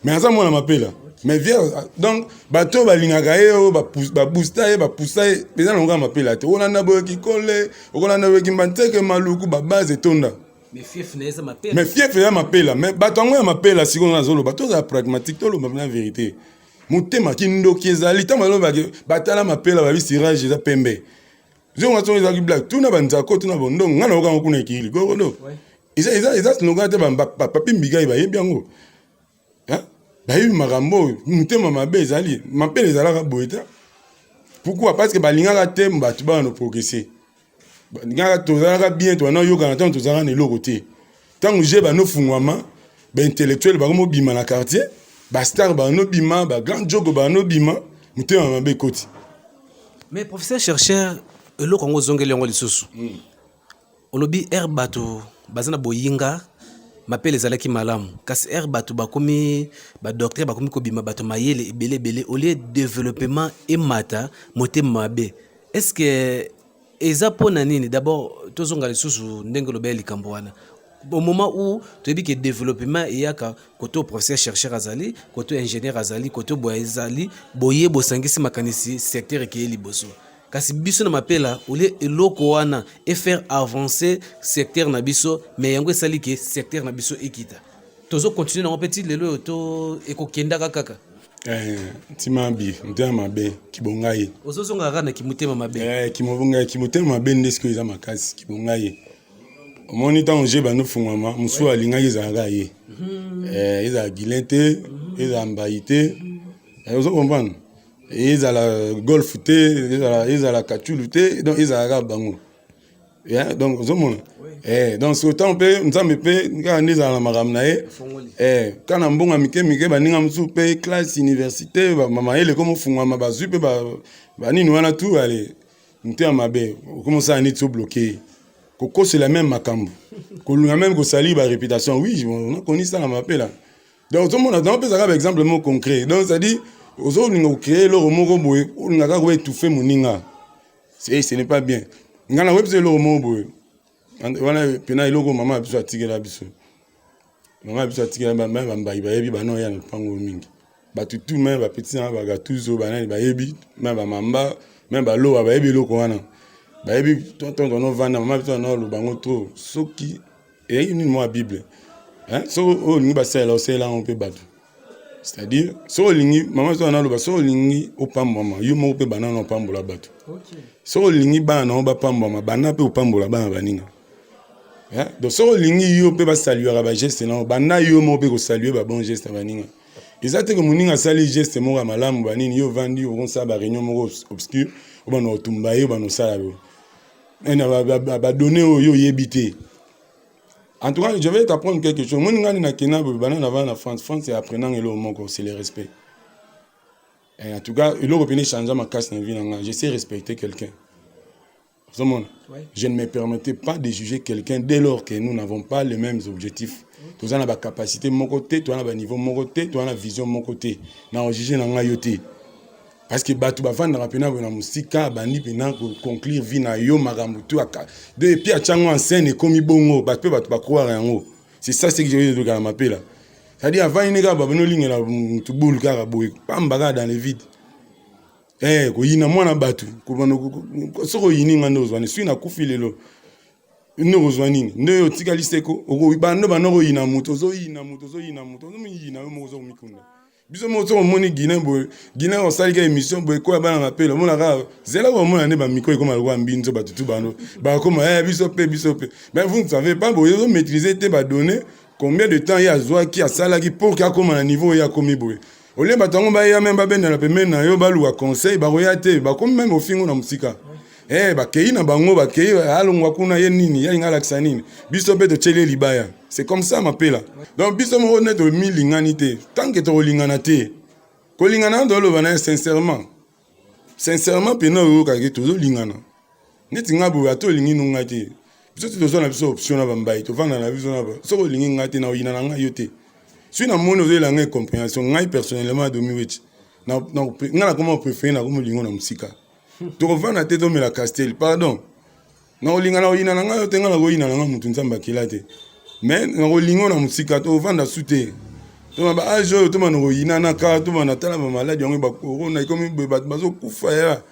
mais ça moi na mapela mais viens donc bateau balingaka yo ba booster ba pousser pesa longa mapela te ona na boy ki kole ona na boy ki mbanteke maluku ba base tonda mais fief neza mapela mais bato ngo ya mapela siko na zolo bato za pragmatique to lo na vérité mutema ki ndoki ezali ta malo ba batala mapela ba bisirage za pembe zo ngato za ki black tuna banzako tuna bondo ngana oka ngokuna ikili go no isa sinoga te ba papi mbiga ba yebi yango hein ba yebi makambo mutema mabe ezali mapela ezalaka boeta Pourquoi? Parce que balingaka te mbatu ba no progresser. Balingaka tozalaka bien to na yoka na tant tozalaka ne lokote. Tant que ba no fungwama, ba intellectuel ba mo bima na quartier, ba star ba no bima, ba grand jogo ba no bima, muté ma be koti. Mais professeur chercheur le Congo zongeli yango lisusu. Olobi bato bazana boyinga mapele ezalaki malamu kasi bato bakomi ba docteur bakomi kobima bato mayele ebele au lieu développement emata motema mabe. Est-ce que eza pona nini d'abord tozonga lisusu ndenge lobeli likambo wana au moment où tu dis que développement eyaka koto professeur chercheur azali koto ingénieur azali koto boye azali boye bosangisi makanisi secteur ki liboso kasi biso na mapela ole eloko wana et faire avancer secteur na biso mais yango esali ke secteur na biso ekita tozo continuer na petit lelo to ekokenda kaka timambi mutema mabe kibongaye ozozonga kana kimutema mabe kimutema mabe ndesko eza makasi kibongaye omoni ntango je bano fungwama mosu alingaki ezalaka ye ezala gilin te ezala mbai te ozo comprendre ezala golf te ezala kachulu te donc ezalaka bango donc ozomona donc c'est autant mpe nzambe mpe kaka nde ezala na makambo na ye kana mbongo mike baninga mosusu mpe classe université bamayele komofungwama bazwi mpe banini wana tu ale mutema mabe okomosala neti obloke Coco c'est la même makambo. Kolunga même ko sali ba réputation. Oui, on a connu ça dans ma paix là. Donc tout le monde a un par exemple mot concret. Donc ça dit aux autres nous créer le mot boy, on a ka étouffer moninga. Ce n'est pas bien. Ngana web c'est le mot boy. Voilà pena iloko maman biso atike la biso. Maman biso atike la même ba yebi ba no ya na pango mingi. Ba tout même ba petit ba gatuzo ba na ba yebi, même ba mamba, même ba lo ba yebi loko wana. Baby tonton no vanda mama biso na lo bango trop soki et une moi bible hein so o lingi ba sala o sala on peut battre c'est-à-dire so lingi mama so na lo ba so lingi o pamba mama yo mo pe banana o pambola bato OK so lingi bana o ba pamba mama bana pe o pambola bana baninga hein donc so lingi yo pe ba saluer ba geste na bana yo mo pe ko saluer ba bon geste baninga ezate que moninga sali geste mo ga malamu banini yo vandi o konsa ba réunion mo obscur o bana o tumba yo bana sala ba donner au yo yebité. En tout cas, je vais t'apprendre quelque chose. Moi, na Kenya, na France, c'est apprenant et le c'est le respect. Et en tout cas, l'Européen change ma casse dans la vie. Je sais respecter quelqu'un. Je ne me permettais pas de juger quelqu'un dès lors que nous n'avons pas les mêmes objectifs. Tu as la capacité de mon côté, tu as le niveau de mon côté, tu as la vision de mon côté. Tu as juger dans la yoté. Parce que batu bafanda rapena na musika bandi pena conclure vie na yo makambo tu aka de puis achango en scène comme bongo batu croire yango c'est ça ce que je veux dire m'appeler là c'est-à-dire avant une gars babano ligne la tubulu kaka boy pamba dans le vide ko yina mwana batu ko bano soko yini ngando zwane suis na kufilelo no zwanini ndo tika liseko oko bando bano yina muto zo yina muto zo yina mo zo mikunda biso moto moni Guinée boy Guinée on sali ka émission boy ko ba na appel mona ka zela ko mona ne ba micro ko malwa mbinzo ba tutu bano ba ko biso pe mais vous ne savez pas boy vous maîtriser te ba donner combien de temps il y a zoa qui a sala qui pour ka comme na niveau ya komi boy ole ba tango ba ya même ba benda la pemena na yo ba luwa conseil ba roya te ba comme même au fingo na musika ba kei na bango ba kei alongwa kuna ye nini ya ngala ksanini biso pe to chele libaya. C'est comme ça m'appelle là. Donc biso mo honnête o mi linganité. Tant que to lingana te. Ko lingana do lo bana sincèrement. Sincèrement pena o ka ke to lingana. Neti ngabo ato lingi no ngati. Biso to zo na biso option na bambai to vanda na biso na ba. So ko lingi ngati na o yina na yote. Si na mono zo la ngai compréhension ngai personnellement do mi weti. Na ngana comment préférer na comme lingo na musika. To vanda te to me la castel pardon. Na o lingana o yina na ngai yote ngana go yina na ngai mutu nzamba kilate. Mais na lingo na musika to vanda sute to ba ajo to mano yina na ka to mana tala ba maladi yango ba corona ikomi ba bazo kufa ya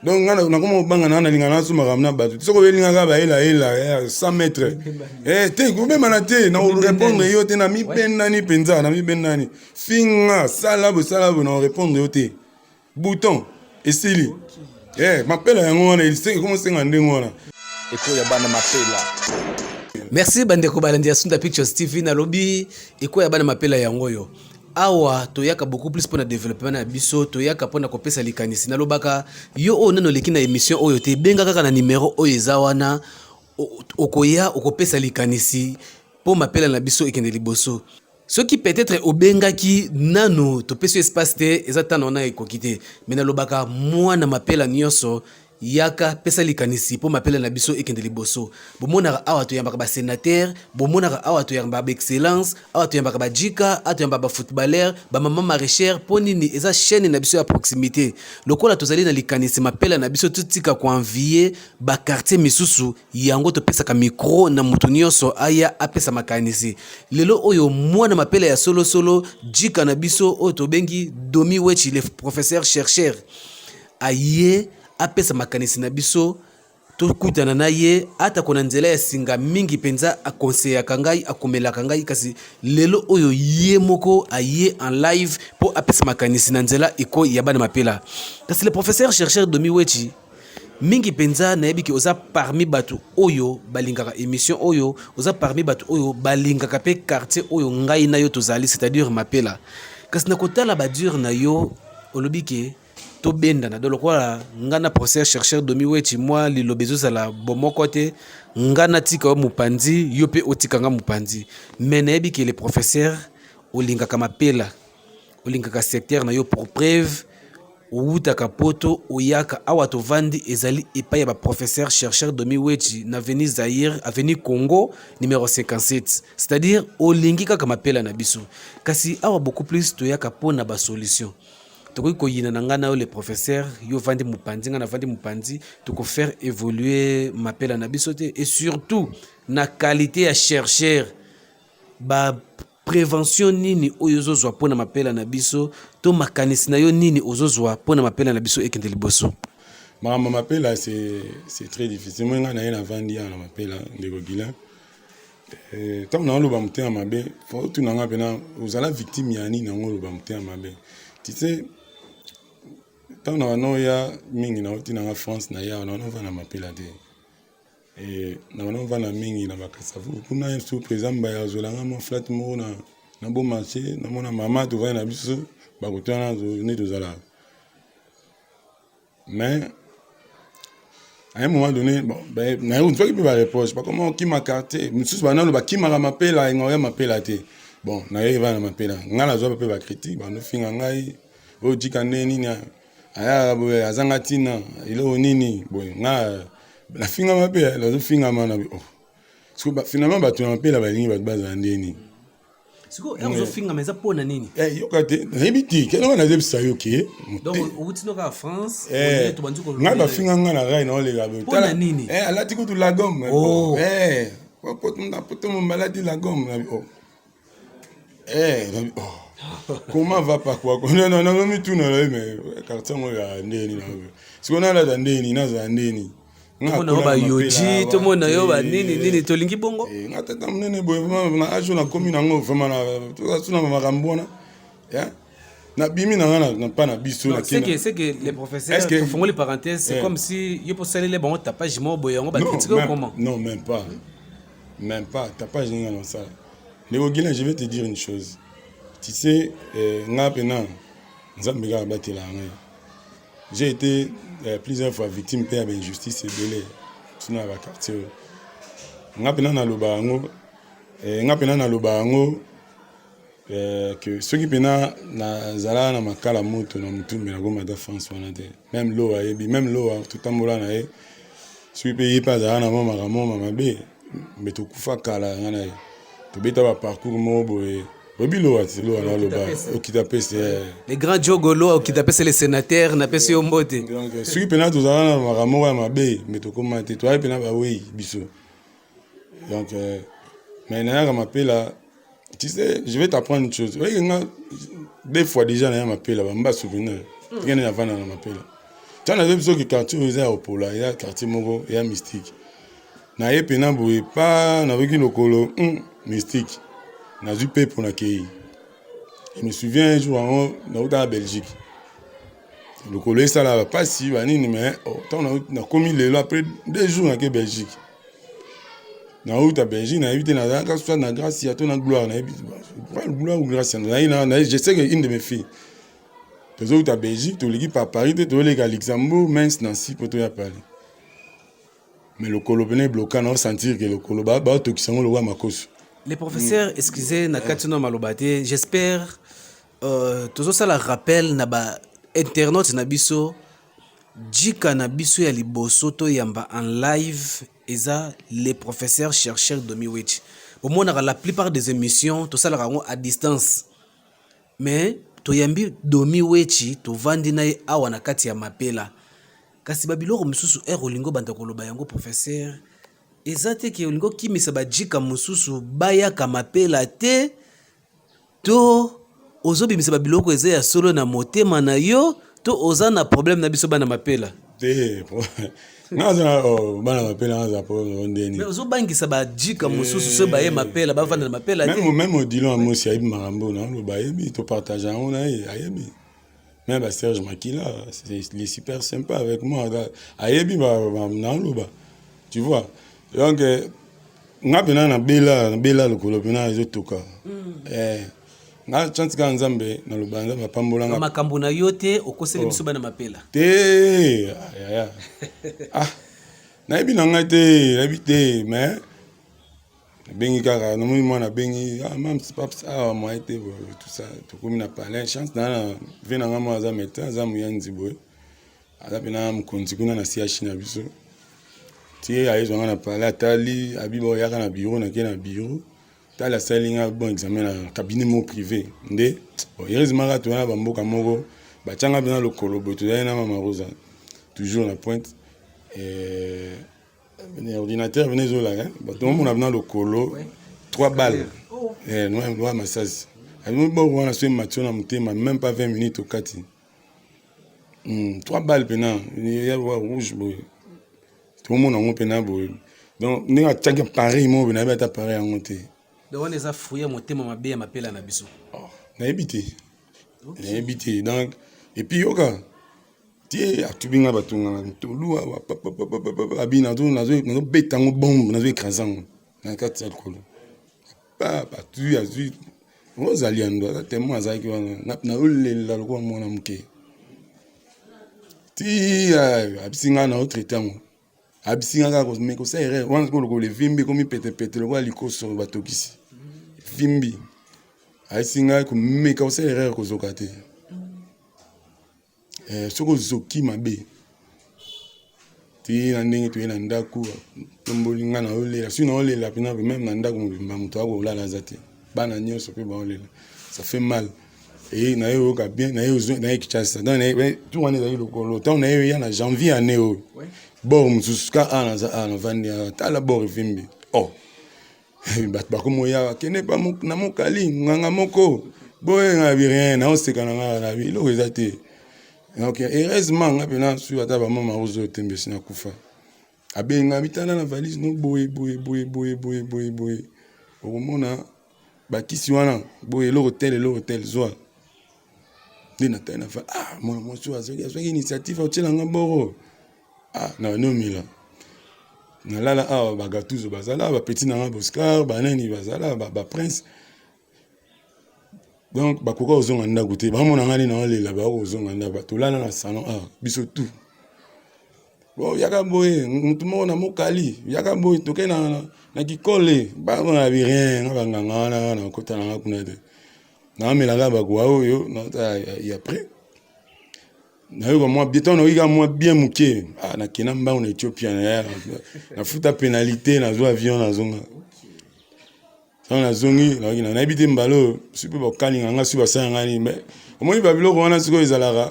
donc ngana na komo banga na linga na suma ramna ba to ko belinga ka ba ela 100 mètres te ko be manate na répondre yo te na mi benna ni penza na mi benna ni finga sala bo na répondre yo te bouton esili m'appelle yango na il sait comment c'est ngande ngona et ko ya bana mapela. Merci bandeko balandi ya Sunda Pictures TV na lobi eko ya bana mapela yango yo. awa toyaka beaucoup plus pour le développement na biso toyaka pour na kopesa likanisi na lobaka yo o nano leki na émission oyo te benga kaka na numéro oyo eza wana okoya okopesa likanisi po mapela na biso ekende liboso soki peut-être obengaki nano topesi espace te eza tano na ekoki te mais na lobaka mwana mapela nyonso yaka pesa likanisi po mapela na biso ekende liboso bomonaka awa toyambaka ba sénateur bomonaka awa toyambaka ba excellence awa toyambaka ba jika awa toyambaka ba footballeur ba mama maraîchère po nini eza chaîne na biso ya proximité lokola tozali na likanisi mapela na biso tutika koenvie ba quartier misusu yango topesaka micro na moto nyonso aya apesa makanisi lelo oyo mwana mapela ya solo solo jika na biso oyo tobengi Domi Wechi le professeur chercheur aye apesa makanisi na biso tokutana na ye ata kona nzela ya singa mingi penza akonseyaka ngai akomelaka ngai kasi lelo oyo ye moko aye en live po apesa makanisi na nzela iko ya bana mapela kasi le professeur chercheur Domi Wechi mingi penza nayebi ki oza parmi batu oyo balingaka émission oyo oza parmi batu oyo balingaka pe quartier oyo ngai na yo tozali c'est-à-dire mapela kasi na kotala badur na yo olobike to benda na dolo kwa ngana professeur chercheur Domi Wechi moi lilobezo sala bomoko te ngana tika wa mupanzi yo pe otika nga mupanzi mais nayebi ki le professeur olingaka mapela olingaka secteur na yo pour preuve outaka poto oyaka awa tovandi ezali epai ya ba professeur chercheur Domi Wechi na avenue Zaïre avenue Congo numéro 57 c'est-à-dire olingi kaka mapela na biso kasi awa beaucoup plus toyaka pona ba solution tokoki koyina na ngana yo le professeur yo vandi mupanzi nga na vandi mupanzi toko faire évoluer mapela na biso te et surtout na qualité ya chercheur ba prévention nini oyo ozozwa pona mapela na biso to makanisi na yo nini ozozwa pona mapela na biso ekende liboso makambo mapela c'est très difficile moi nga na ye na vandi ya na mapela ndeko Gila ntango na oloba motema mabe fo tuna nga pena ozala victime ya nini nango oloba motema mabe tu sais ntango na bano ya mingi na oti nanga France na ya na bano vana mapela te na bano vana mingi na bakasavu kuna sous présent mbaya azolanga mo flat moko na bon marché na mona mama tovai na biso bakotana ne tozala mais à un moment donné bon ben na une fois que ba reproche pas comment qui m'a carté mususu banano ba qui m'a mapela ngoya mapela te bon na ye vana mapela ngala zo pe ba critique ba no finga ngai o jikane nini aya bo azanga tina ilo nini bo nga la finga mapela la zo finga mana oh parce que finalement ba tu mapela ba lingi ba baza ndeni siko ezo finga meza pona nini yokate rebiti kelo na zebisa yoke donc outino ka France to banduko nga ba finga nga na rai na ole ga pona nini alati ko tu la gomme poto mo maladi la gomme oh comment va pas quoi non mais tout non mais quartier moi ya ndeni na siko na la ndeni na za ndeni ngona ba yoji to mona yo ba nini tolingi bongo nga tata mnene boye na ajo na komi na ngo vraiment na to na makambo na ya na bimi na ngana na pa na biso na kina c'est que les professeurs font les parenthèses c'est comme si yo pour saler les bon tapage mo boye ngo ba critiquer comment non même pas tapage nga non ça Léo Guilin, je vais te dire une chose. Tu sais, j'ai été plusieurs fois victime d'injustice et de dans le quartier. Que ceux qui pena na zala na makala moto na mutumbe na goma da France même l'eau même l'eau tout ambola na e celui payé pas zala na mama mabe mais to kufa kala ngana to beta ba parcours mo boye bobilo atilo na loba okitapese les grands jogolo okitapese les sénateurs na pese ombote donc celui pena to zala na makamo ya mabe mais to commenter to pena ba oui biso donc mais na mapela. Tu sais, je vais t'apprendre une chose. Des fois déjà, il y a un appel là-bas, je me souviens. Il y a un avant dans l'appel. Tu as des gens qui quartier où il y a Opola, il y a quartier Mogo, il y a Mystique. Na ye pena boye pas na veki lokolo Mystique. Na zu pe pour na kei. Je me souviens un jour en Belgique. Lokolo est ça là pas si vanini mais tant on a commis le après 2 jours en Belgique. na uta Belgique na évité na ka soit na grâce ya to na gloire na évité gloire ou grâce na je sais que une de mes filles tozo uta Belgique to l'équipe à Paris to les gars Luxembourg Metz Nancy pour to ya parler mais le colo venait bloquer on sentir que le colo ba to qui sont le roi makoso. Les professeurs excusez na katino malobate j'espère tozo ça la rappel na ba internaute na biso Djika na biso ya liboso to yamba en live eza les professeurs chercheurs Domi Wechi. Au moins la plupart des émissions to ça la à distance. Mais to yambi Domi Wechi to vandi na awa na kati ya mapela. Kasi babiloko mususu olingo banda koloba yango professeur eza te ke olingo kimisa ba Djika mususu baya ka mapela te to ozobimisa babiloko eza ya solo na motema na yo to oza na problème na biso bana mapela te naza bana mapela naza po ndeni mais ozobangisa ba Djika mususu so baye mapela bavanda na mapela te même odilon amosi ayebi makambo na lo bayebi to partage on na ayebi même ba Serge Makila il est super sympa avec moi ayebi ba na lo ba tu vois donc nga pena na bela lokolo pena ezotoka nga chantika nzambe na lubanga mapambola nga makambo na yote okoseli biso bana mapela te ya na ebi na nga te na te mais bengi kaka no mwana bengi mam papa moi te tout ça to komi na parler chance na vena nga mwa za médecin za muyanzi boy ala pena mkonzi kuna na CH na biso tie ayezo nga na parler atali abibo yaka na bureau na kena bureau ta la salinga bon examen na cabinet mon privé ndé heureusement ka tona ba mboka moko ba tanga bina le kolobo to na mama Rosa toujours la pointe ordinateur venez zo là ba to mon abna le colo 3 balles noa massage ami bon on a fait match na mutema même pas 20 minutes au kati 3 balles pena il y a rouge boy tout le monde en pena boy donc ni a tanga pareil mo na ba ta pareil en monter donc on les a fouillé motema mabe ya mapela na biso na habité donc et puis yoka tie atubinga batunga tolua abina to nazo betango bombe nazo écrasango na kati ya kolo pa tu azui Rosaliando tellement azaki wana na olela lokwa mona mke ti abisinga na autre temps abisinga ka ko me ko sa erreur wana ko le vimbi ko mi pete lokwa likoso batokisi vimbi aisinga ko me ka sa erreur ko zokate soko zoki mabe ti na ndenge tu na ndaku tombolinga na olela si na olela pina même na ndaku mbimba muto akolala zate bana nyonso pe ba olela ça fait mal et na yo ka bien na yo na Kinshasa donc tout wana za lokolo tant na yo ya na janvier année o bon musuka ana za ana vandi tala bor vimbi bat ba komo ya kene pa na mokali nganga moko boye na bien na oseka na nga na bi lo ezate donc heureusement nga pena su ata ba mama ozo tembesi na kufa abenga bitana na valise no boye okomona bakisi wana boye lo hotel zwa dina tena fa mo su azoki initiative o tshela nga boro na no mila na lala ba gatuzo bazala ba petit na nga Oscar ba nani bazala ba prince donc bakoka ozonga ndako te bamona ngani na olela ba ozonga ndako batolala na salon biso tout bon yaka boye mutu moko na mokali yaka boye toke na kikole ba na bien nga banganga na kota na kuna te na melanga bakwa oyo na ya après na yo moi biton no iga moi bien muke na kena mbango na Ethiopia na futa pénalité na zo avion na zonga na zongi na habité mbalo super bokali nga su basanga ngani mais omoni babiloko wana siko ezalaka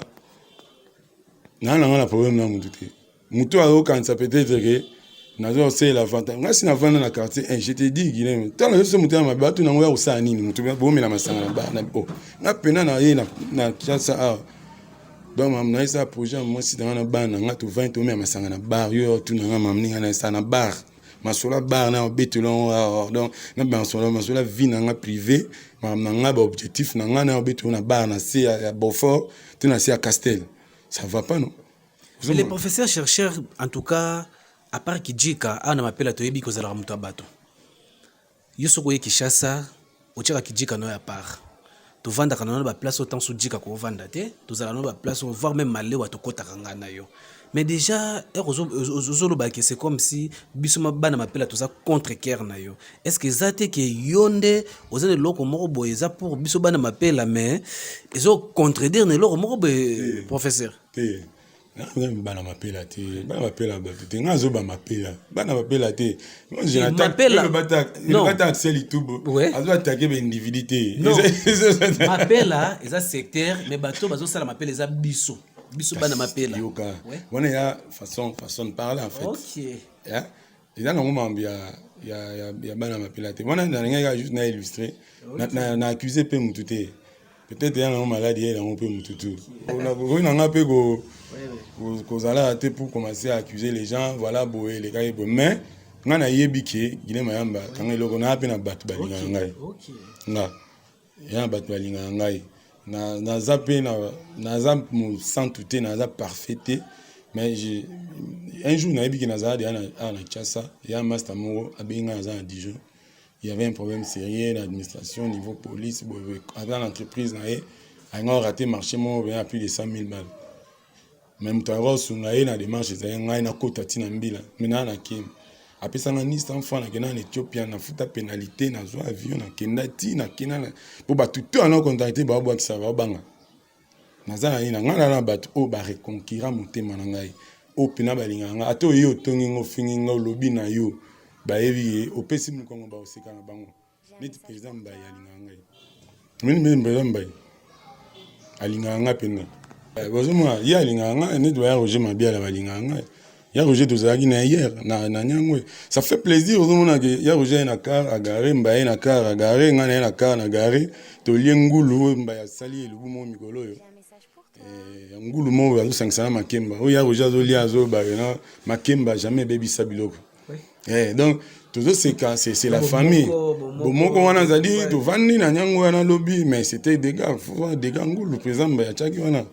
na problème na mutu te mutu azokanisa peut-être que nazo c'est la vente ngasi na vendre na quartier je te dis Guilhem tant na so mutu na mabatu na ngoya osala nini mutu bomela masanga na ba na na pena na ye na kiasa donc mamna isa projet moi si dans na bana nga to 20 to me masanga na bar yo tu na mamninga na sa na bar masola bar na betulon donc na masola vie na nga privé mamna nga ba objectif na nga na betulon na bar na si à Beaufort tu na si à Castel ça va pas non les professeurs chercheurs en tout cas à part Djika ana mapela to yebi ko zala mutu abato yo soko ye Kinshasa otiaka kijika no ya part tovandaka na ba place autant sojika ko vanda te tozala na ba place voir même malewa tokotaka nga na yo mais déjà ozoloba ke c'est comme si biso bana mapela toza contre guerre na yo est-ce que zate ke yonde ozane loko moko boye eza pour biso bana mapela mais ezo contredire ne loko moko boye professeur bana mapela te bana mapela te nga zo ba mapela bana mapela te mapela non bata accès YouTube azo attaquer ba individualité mapela eza secteur mais bato bazo sala mapela eza biso bana mapela yoka wana ya façon de parler en fait OK ya eza na ngomba ya bana mapela te wana na nga juste na illustrer na accuser pe mutu te peut-être ya na maladie ya na pe mutu tu on a pe go kozala te pour commencer à accuser les gens voilà boye les gars mais nga na yebike Guinée Mayamba kanga eloko na pe na bato balinga ngai nga ya bato balinga ngai na zape na zap mo sans tout na zap parfait mais un jour na yebike na zala na Kinshasa ya master moro abenga za na Dijon il y avait un problème sérieux l'administration niveau police dans l'entreprise na a raté marché mo à plus de 100 000 balles même temps sungaye na démarche za ngai na kota tina mbila mina na kim apesa na nista enfant na kena en Éthiopie na futa pénalité na zo avion na kendati na kena pour ba tout en contacter ba bwa kisava banga na za na ngana na bat o ba reconquérir motema na ngai o pina balinga nga ato yo tongi ngo fingi ngo lobi na yo ba evi opesi mukongo ba oseka na bango neti président ba ya linga ngai mimi président ba alinga nga pena bozoma ya linga nga neti ba ya Roger Mabiala balinga nga ya Roger tozalaki na hier na nyangwe ça fait plaisir ozomona ke ya Roger na car agaré mbaye na car agaré nga na car na garé to liengulu mbaya sali elubu mo mikolo yo ngulu mo ba sangsana makemba o ya Roger azolia azo ba na makemba jamais baby sabiloko donc toujours c'est la famille bomoko wana zali to vandi na nyangwe na lobby mais c'était des gars ngulu président mbaya chaki wana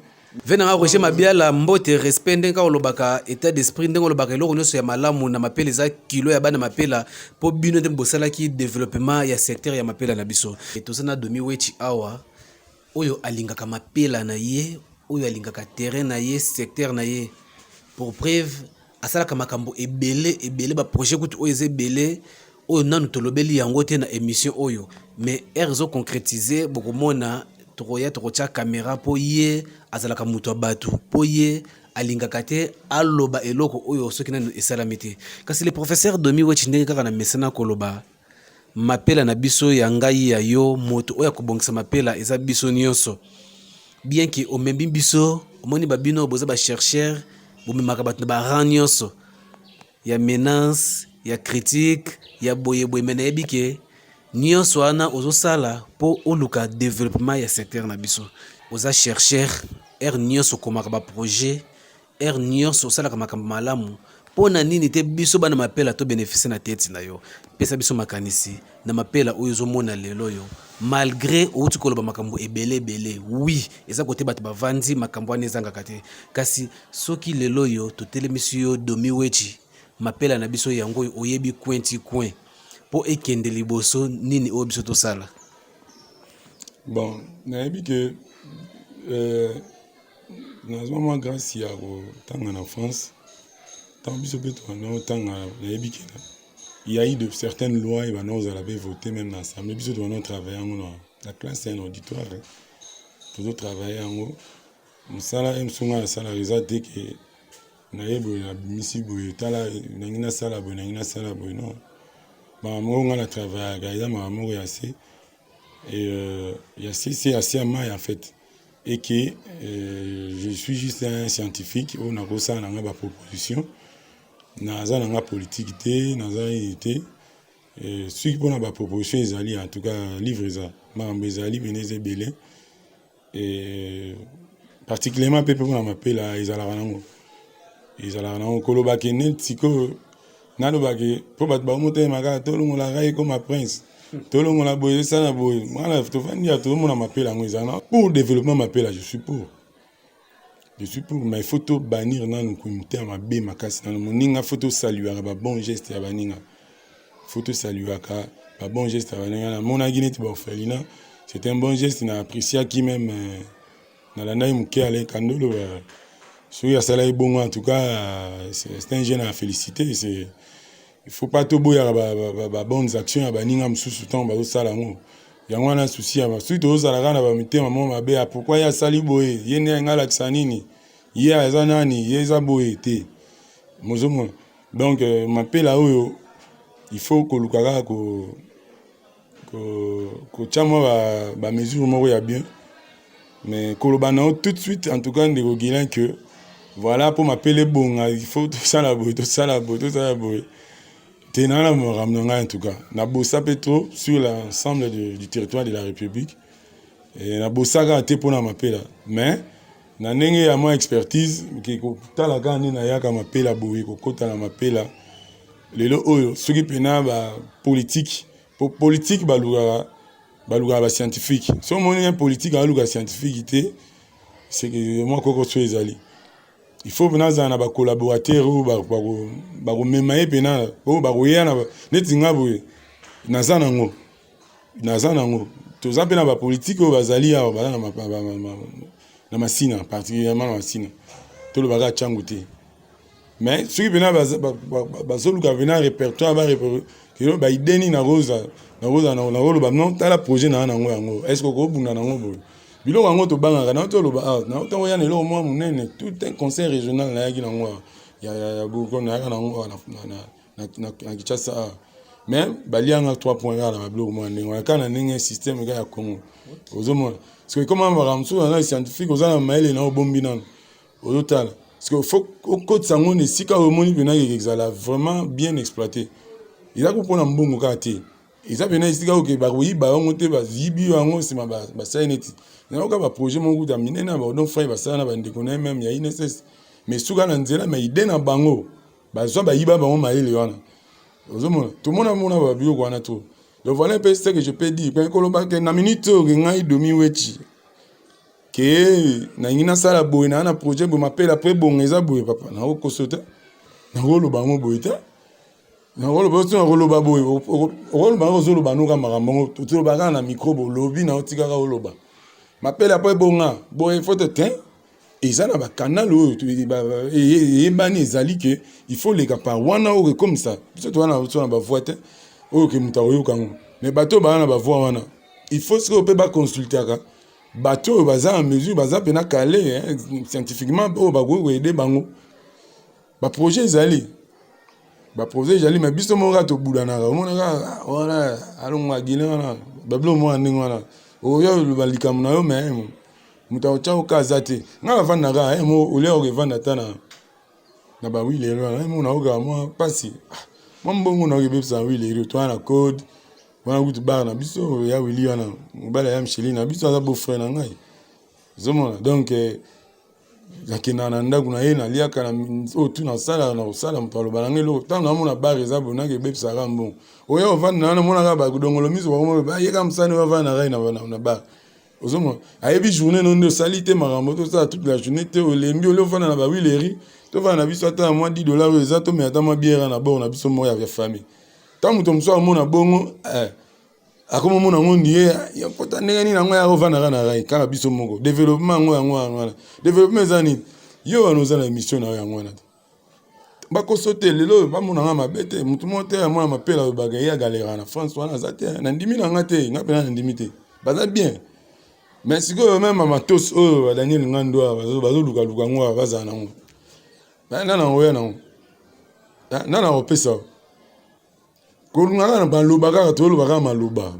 venanga Roger Mabiala mbote respect ndenga olobaka état d'esprit ndenga olobaka eloko nyonso ya malamu na mapela eza kilo ya bana mapela po bino nde bosalaki développement ya secteur ya mapela na biso etosana domi wechi awa oyo alingaka mapela na ye oyo alingaka terrain na ye secteur na ye pour preuve asalaka makambo ebele ba projet kutu oyo eza ebele oyo nanu tolobeli yango te na émission oyo mais erzo concrétiser bokomona tokoya tokotia caméra po ye azalaka mutu abatu po ye alingaka te aloba eloko oyo soki nanu esalami te kasi le professeur Domi Wechi ndenge kaka na mesana koloba mapela na biso ya ngai ya yo moto oyo akobongisa mapela eza biso nyonso bien que omembi biso omoni babino boza ba chercheur bomemaka bato na ba rang nyonso ya menace ya critique ya boye mais nayebi ke nyonso wana ozosala po oluka développement ya secteur na biso oza chercheur nyonso komaka ba projet nyonso osalaka makambo malamu po na nini te biso bana mapela to bénéficier na tete na yo pesa biso makanisi na mapela oyo ozomona lelo yo malgré outi koloba makambo ebele oui eza kote bato bavandi makambo wana ezangaka te kasi soki lelo yo totelemisi yo Domi Wechi mapela na biso yango oyebi coin po ekende liboso nini oyo biso tosala bon nayebi ke nazoma grâce ya kotanga na France tant biso pe tanga nayebi ke il y a eu de certaines lois et on avait voté même ensemble biso on travailler en la classe et un auditoire toujours travailler en haut musala emsunga sala resate ke nayebi na misi boye tala nangina sala boye non maman on a travaillé à maman et assez et il y a c'est assez à en fait et que je suis juste un scientifique on a ça dans ma proposition naza na politique té naza été et celui qui a ma proposition ils allaient en tout cas livre ça maman ezali beneze belé et particulièrement peuple on m'appelle là ils allaient na koloba kenet siko nalobaki po bato bamote maka tolongola ngai comme prince tolongola boye ça na boye voilà tofandi ya tolomona mapela yango ezana pour développement mapela je suis pour mais il faut to bannir nanu komite ya mabe makasi nanu moninga faut to saluer ba bon geste ya baninga faut to saluer ka ba bon geste na mona Guinée ba orphelinat c'était un bon geste na apprécié qui même na la naï muké ale kandolo sur ya sala bon en tout cas c'est un jeune à féliciter c'est il faut pas tout boya ba bonnes actions ba ninga msusu temps ba sala ngo yango wana souci ya suite aux ala na ba mitema mo mabe pourquoi ya sali boye yene ngala tsanini ya zanani yeza boye te mozomo donc m'appelle à oyo il faut que lukaka ko chama ba mesure moko ya bien mais kolobana tout de suite en tout cas ndeko Guilain que voilà pour m'appeler bon il faut tout ça la boye tenana mo ramnanga en tout cas na bossa petro sur l'ensemble du territoire de la République et na bossa ka te pona m'appeler mais na ndenge ya mo expertise ki ko tala ka ni na yaka m'appeler boye ko kota na m'appeler lelo oyo soki pena ba politique baluga ba scientifique so moni un politique baluga scientifique c'est que moi koko so ezali il faut pena za na ba collaborateur ou ba memaye pena o ba roya na netinga boye naza nango toza pena ba politique o bazali ya ba na masina particulièrement na masina to le baga changu te mais ceux qui viennent bazoluka vena répertoire ba ideni na rosa non tala projet na nango est-ce que ko bunda nango boy biloko yango to banga na to loba na to ya nelo mo munene tout un conseil régional na yaki nango ya goko na yaka nango na Kinshasa mais balianga 3 points là na biloko mo ndenge kana ndenge système ga ya Congo ozomo parce que comment va ramso na scientifique ozana maele na obombi nan ozotala parce que faut au code sango ne sika omoni pena ke exala vraiment bien exploité il a compris na mbongo ka te ils a pena sika o ke ba oui ba monter ba zibi yango c'est ba saineti na ka ba projet mongo ta minena ba don frère ba sana ba ndeko na même ya INSS mais suka na nzela mais ide na bango ba zo ba yiba bango maele wana ozomona tout le monde ba bio kwa na to donc voilà un peu ce que je peux dire quand koloba ke na minute o ngai domi wechi que na ngina sala boy na projet bo m'appelle après bon eza boy papa na ko sota na ko lo ba mo boy ta na ko lo ba so na ko lo ba boy o lo ba ko zo lo ba no ka makambo to lo ba na micro bo lobby na otika ka lo ba m'appelle après bonga boy faut te ten et ça na ba canal o et bani ezali que il faut les par wana o comme ça biso to wana so na ba voix te o ke mutaoyo kango mais bato ba na ba voix wana il faut que peut ba consulter aka bateau baza en mesure baza pena calé scientifiquement o ba go aider bango ba projet ezali mais biso mo rato bulana mona ka wala alonga gilana bablo mo ndingwana o yo balika mna yo mais mutawo chao kazate nga vanda ga mo ole o vanda tana na ba wile lo mo na oga mo pasi mo mbongo na gebisa wile ro to na code wana kutu bar na biso ya wili wana mbala ya msheli na biso aza beau frère na ngai zomona donc zakina na ndaku na ye na liaka na o tu na sala mutalo balangelo tant na mona bar eza bona ke bepsa rambo oyo vanda na mona ka ba kudongolo miso ba ba ye ka msani wa vanda rai na bar ozomona ayebi journée non de salité marambo to ça toute la journée te olembi ole vanda na ba wileri to vanda biso ata moins $10 eza to mais ata ma bière na bord na biso mo ya famille tant muto mso amona bongo akoma mona ngondi ya kota ndenge ni nango ya rovana na rai kaka biso moko développement ngo yango développement zani yo anoza na émission na yango na ba ko sauter lelo ba mona nga mabete mutu mote ya mona mapela ba ya galera na France wana zate na ndimi na ngate ngape na ndimi te baza bien mais siko même matos o Daniel Ngando bazo luka ngo baza na ngo na ngo na opesa kolunga na baloba ka to loba ka maloba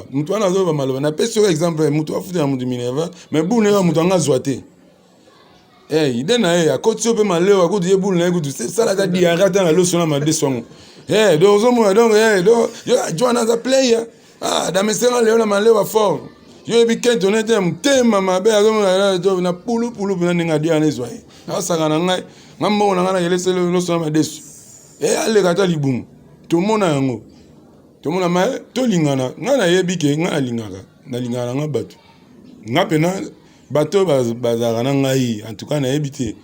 mutu ana zo ba maloba na peso exemple mutu afuta ya mutu Minerva mais bune ka mutu anga zwate ide na ya kotio pe malewa ko die bune na ko tu sala ta di arata na lo sona ma de songo donc zo mo donc yo joana za player da mesera leo na malewa fort yo bi kento nete mtema mabe azo na pulu na ninga dia na zwai asaka na ngai ngambo na ngana yelese lo sona ma desu ale kata libumu tomona yango tomona ma tolingana ngana yebi ke ngana lingana nga bato nga pena bato bazara na ngai en tout cas na yebite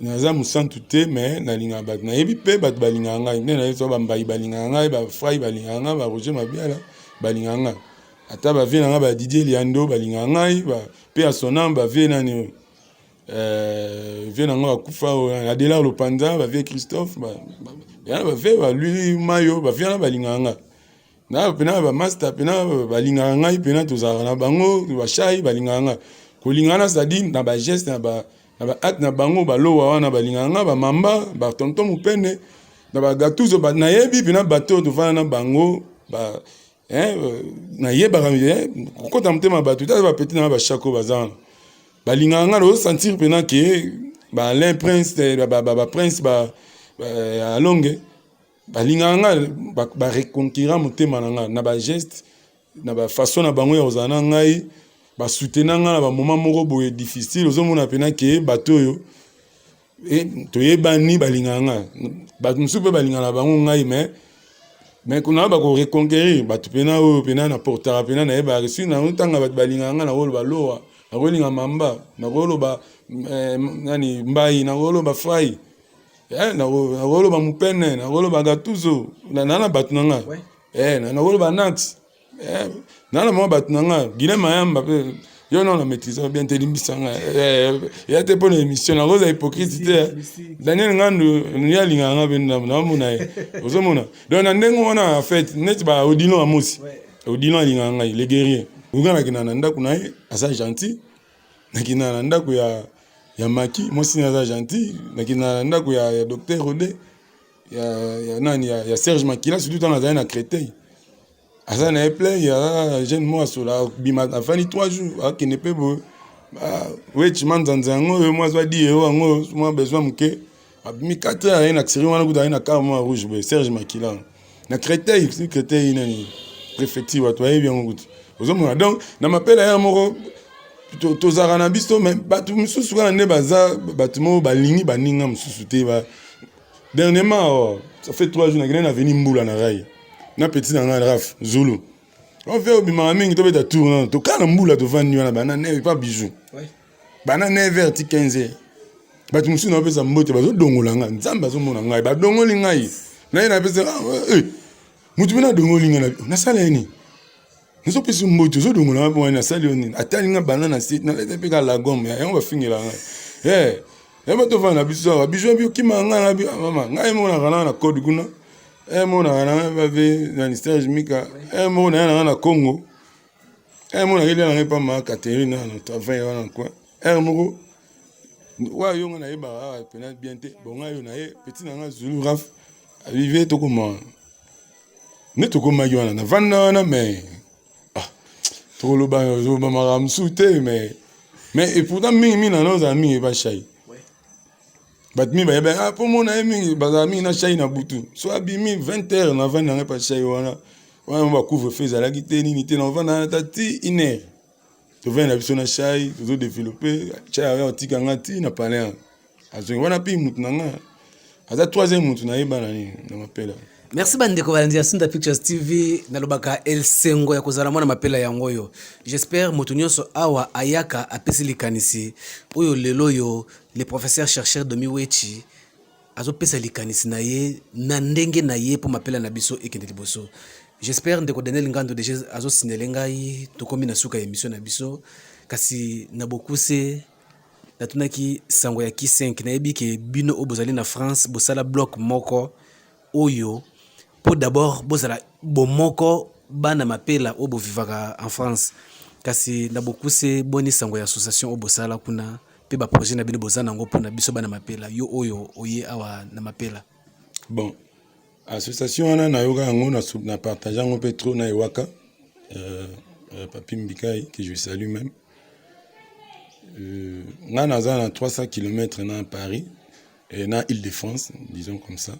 naza musantu te mais nalinga bato nayebi mpe bato balingaka ngai nde nayebi so bambai balingaka ngai bafrai balingaka ngai baroger mabiala balingaka ngai ata bavie na ngai badidier liando balingaka ngai mpe ya sonam bavie nani vie na ngai bakufa adela lopanza bavie Christophe yana bavie balui mayo bavie na balingaka ngai na pena bamaster pena balingaka ngai pena tozalaka na bango bashai balingaka ngai kolingana c'est-à-dire na bageste na baacte na bango balowa wana balingaka ngai bamamba batonton mopene na bagatuzo nayebi pena bato tovanda na bango nayebaka kokota motema bato tata bapeti na bashako baza wana balingaka ngai naosentir pena ke baalain prince baprince alonge balingaka ngai bareconquira motema na ngai na bageste na bafaçon na bango ya kozala na ngai basoutenir nga na bamoment moko boye difficile ozomona pena ke bato oyo toyebani balingaka nga bato mosusu mpe balingaka na bango ngai mais kuna bakoreconquérir bato pena oyo pena na portara pena nayeba resu na ntanga bato balingaka nga nakoloba loa nakolinga mamba nakoloba nani mbai nakoloba frai nakoloba mopene nakoloba gatuzo na bato na nga nakoloba nax nana mwa bato na nga Guilhem Mayamba mpe yo non na maîtrise bien te limbisa nga ya te mpona émission nakoza hypocrite te Daniel Ngandu yalingaka nga mpe naomona ye ozomona donc na ndenge wana en fait neti ba Odilon Amosi Odilon alingaka ngai le guerrier oka nakina na ndako na ye aza gentil nakina na ndako ya Maki mosi aza gentil nakina na ndako ya docteur Rodé ya nani ya Serge Makila surtout tant nazali na Créteil asa na plein ya jeune moi sola bima afani 3 jours akene pe bo wechi manzanza yango moi zwa di yango moi besoin mke abimi 4 heures na série wana kuda na kama rouge be Serge Makila na Créteil si Créteil nani préfecture watu ayebi yango kutu ozomona donc na mapela ya moko tozara na biso mais batu mususu kana ne baza batu mo balingi baninga mususu te ba dernièrement ça fait 3 jours na gena na veni mbula na rai na petit na nga Raf Zulu on fait obima mingi to beta tour to kana mbula to vandi wana bana ne pas bijou bana 9h ti 15h batu musu na pesa mbote bazo dongola nga nzamba zo mona ngai ba dongoli ngai na ina pesa mutu bina dongoli nga na sala ni nzo pesa mbote zo dongola nga na sala ni atali nga bana na sit na te peka la gomme ya on va finir nga ba to vana biso bijou bi kima nga na bi mama ngai mona kana na code kuna mona kana bave na Serge Mika mona na Congo mona ile na pas ma Catherine na travail wana quoi moko wa yo na yeba pena bien te bonga yo na ye petit na nga Zulu Raf arrivé to comment ne to comment yo na vanda na mais to lo ba zo ba maram souté mais et pourtant mingi na nos amis ba chai bat mi ba pour mon ami bazami na chai na butu so abimi 20h na vanda na pa chai wana ba couvre feu za la gité ni te na vanda na ti iner to vient na biso na chai to développer chai ya otika ngati na palais azo wana pi mutu na nga aza 3e mutu na yeba na ni na mapela. Merci bandeko balandi ya Sunda Pictures TV nalobaka El Sengo ya kozala mwana mapela yango yo. J'espère moto nyonso awa ayaka apesi likanisi oyo lelo yo le professeur chercheur Domi Wechi azopesa likanisi na ye na ndenge na ye po mapela na biso ekende liboso. J'espère ndeko Daniel Ngando déjà azo signaler ngai tokomi na suka émission na biso kasi na bokuse natunaki sango ya ki 5 na yebi ke bino obozali na France bosala bloc moko oyo pour d'abord bozala bomoko bana mapela obo vivaka en France kasi na bokuse boni sango ya association obosala kuna pe ba projet na bino bozana ngo pona biso bana mapela yo oyo oye awa na mapela. Bon association wana na yoga ngo na partager ngo petro na Ewaka Papi Mbikai que je salue même nga naza na 300 km na Paris et na Île-de-France disons comme ça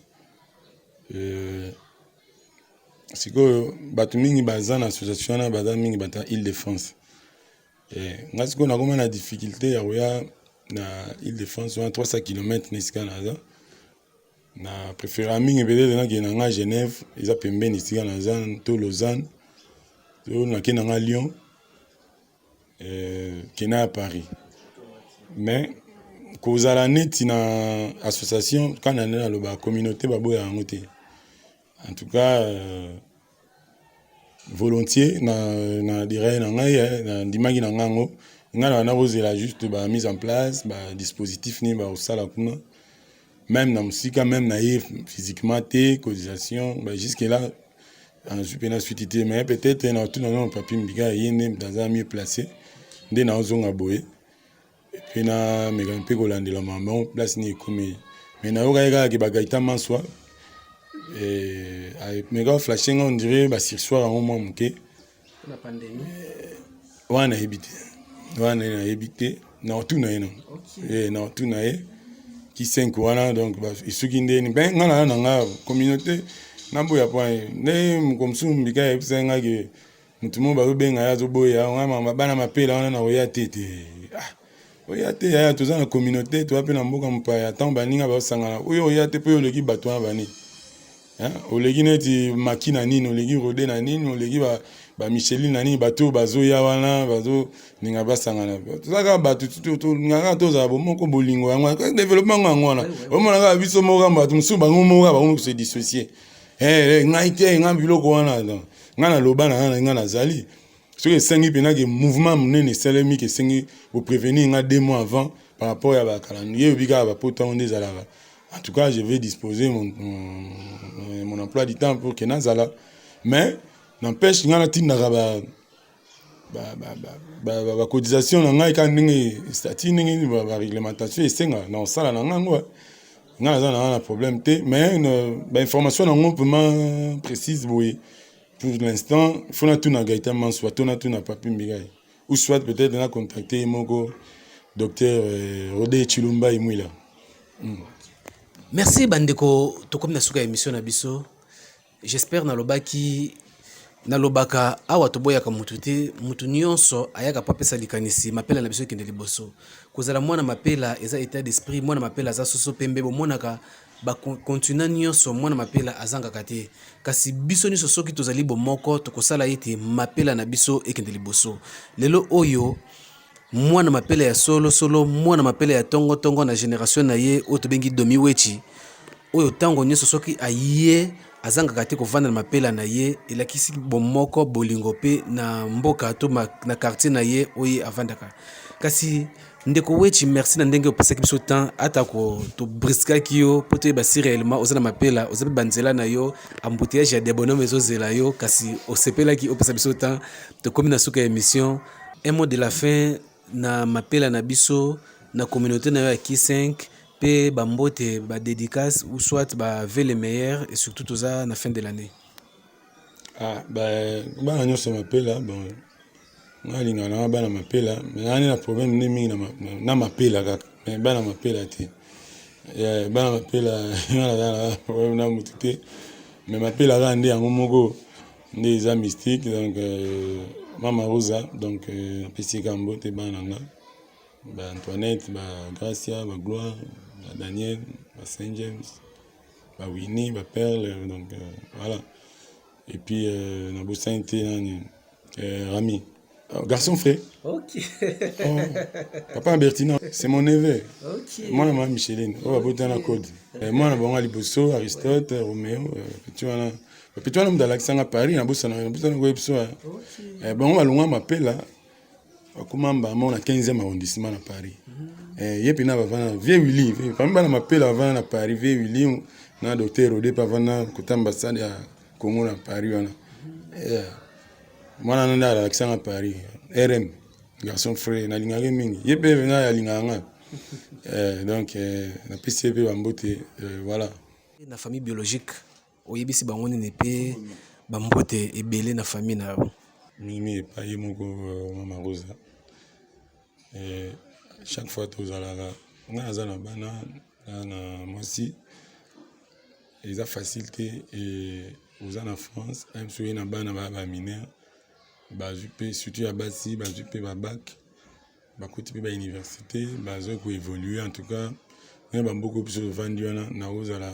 siko batu mingi baza na association na baza mingi bata Île-de-France nga siko na koma na difficulté ya oya na Île-de-France wana 300 km nesika naza na préféré mingi peut-être na kena nga Genève eza pembeni sika naza to Lausanne to na kena nga Lyon kena à Paris mais kozala neti na association quand on est dans la communauté baboya yango te. En tout cas volontiers na dirait na ngai na ndimaki na ngango ngana na kozela juste ba mise en place ba dispositif ni ba osala kuna même na musika même na physiquement te cotisation ba jusque là en supena suite mais peut-être na tout dans papier mbiga yene dans un mieux placé ndé na ozonga boye et puis na mega mpe kolandela maman place ni ekomi mais na yoka ke bagaita manswa et mega flashing on dirait ba sursoir en moment muke la pandémie wana habité na tout na eno et na tout na qui 5 wana donc ba isuki ndeni ben ngana na nga communauté na boya point ne comme sou mbika esenga ke mutumo ba benga ya zo boya ngama bana mapela wana na oya tete oya te ya toza na communauté to apena mboka mpaya tant baninga ba sangana oyo oya te pe oleki bato na bani oleki neti makina nini oleki rode na nini oleki ba Micheline na nini bato bazoya wana bazo ninga basangana tozaka bato to nganga toza bomoko bolingo yango développement yango wana omona ka biso moka bato musu bango moka ba se dissocier ngai te ngai biloko wana ngana loba na ngana zali ce que sengi pena que mouvement munene selemi que sengi vous prévenir nga 2 mois avant par rapport à ba calendrier bika ba poton des alava. En tout cas, je vais disposer mon emploi du temps pour que nazala. Mais n'empêche ngana tinda ba cotisation na ngai kan ndenge statut ndenge ba réglementation esenga na sala na ngango ngana za na problème te mais ba information na ngopement précise boye pour l'instant il faut na tout na gaita man soit tout na papi mbigai ou soit peut-être na contacter moko docteur Rodé Chilumba Imwila. Merci bandeko tokomi na suka émission na biso. J'espère na lobaka awa toboyaka mutu te mutu nyonso ayaka pa pesa likanisi mapela na biso kende liboso kozala mwana mapela eza état d'esprit mwana mapela za soso pembe bomonaka ba continue nyonso mwana mapela azangaka te kasi biso nyonso soki tozali bomoko tokosala ete mapela na biso ekende liboso lelo oyo mwana mapela ya solo mwana mapela ya tongo na génération na ye oyo tobengi domi wechi oyo tango nyonso soki aye azangaka te kovanda na mapela na ye elakisi bomoko bolingo pe na mboka to na quartier na ye oyo avandaka kasi ndeko wechi merci na ndenge opesaki biso temps atako tobriskaki yo po toyeba si réellement oza na mapela oza mpe banzela na yo embouteillage ya debonome ezozela yo kasi osepelaki opesa biso temps tokomi na suka ya émission un mot de la fin na mapela na biso na communauté na yo ya K5 pe bambote ba dédicace ou soit ba veut le meilleur et surtout tout ça na fin de l'année. Bana nyonso mapela bon ngalinga na bana mapela mais nani na problème ni mingi na mapela kaka mais bana mapela te bana mapela ngala problème na mutu te mais mapela ga ndi yango moko ndi za mystique donc Mama Rosa donc pesi kambo te bana nga ba Antoinette ba Gracia ba Gloire ba Daniel ba Saint James ba Winnie ba Perle donc voilà et puis na Bosainte nani Rami garçon frère. OK. Papa Bertina, c'est mon neveu. OK. Moi na Micheline, on va botter na code. Moi na bonga liboso Aristote, Roméo, tu vois là. Puis toi dans l'accent à Paris na bossa na webso. Bon on va longa m'appelle comment ba mon na 15e arrondissement à Paris. Yepi na bavana vieux Willy, pamba na m'appelle avant na Paris vieux Willy na docteur Rodé pavana kota ambassade ya Congo na Paris wana. Moi na nda l'accent à Paris. RM garçon frère na lingage mingi. Yepe vena ya linganga. Donc na PCP bambote voilà. Na famille biologique oyebisi bango nini pe bambote ebele na famille na yo. Mimi pa ye moko Mama Rosa. Chaque fois tozalaka nga azana bana na mwasi eza facilité et aux en France même soyez na bana ba mineur bazupé surtout ya basi bazupé ba bac bakuti pe ba université bazo ko évoluer en tout cas mais bamboko biso vandi wana na ozala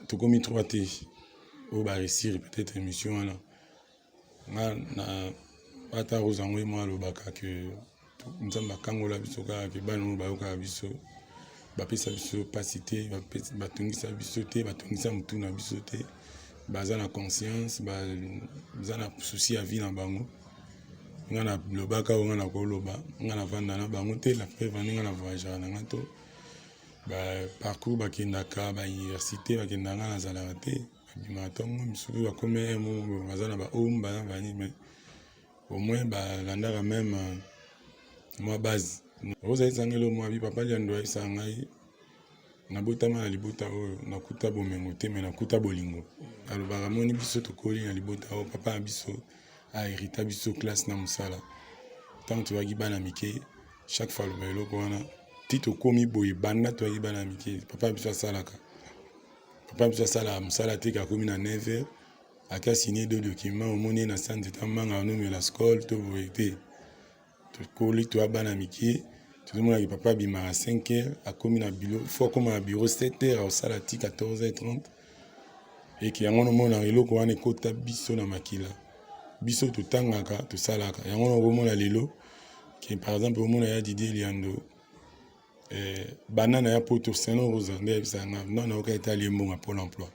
tokomi 3T au ba réussir peut-être émission wana na ata rozango moi lobaka que nzambe akangola biso kaka ke bana oyo bayokaka biso bapesa biso pasi te batungisa biso te batungisa motu na biso te baza na conscience baza na souci ya vie na bango nga na lobaka oyo nga na koloba nga na vanda na bango te la preuve nga na voyagera na nga to parcours bakendaka bauniversité bakendaka nazalaka te babimaka ntongo misusu bakome baza na bahome baza bani mais au moins balandaka même mwa base ozali sangelo mwa bi papa liando ayisa ngai nabotama na libota oyo nakuta bomengo te me nakuta bolingo alobaka moni biso tokoli na libota oyo papa na biso ahérita biso classe na mosala ntango toyaki bana mike chaque fois aloba eloko wana ti tokomi boye banda toyaki bana mike papa na biso asalaka papa na biso asalaka mosala te kakomi na 9h aka signé deux documents omoni na centre d'état manga anomela skole to boye te tokoli toya bana mike tozomonaki papa abimaka 5h akomi na bureau fo akoma na bureau 7h aosala ti 14h30 eke yango nomona eloko wana ekota biso na makila biso totangaka tosalaka yango nakomona lelo ke par exemple omona ya Didier Liando banana ya poto seno rosa nde yebisanga non naoka etali embonga Pôle emploi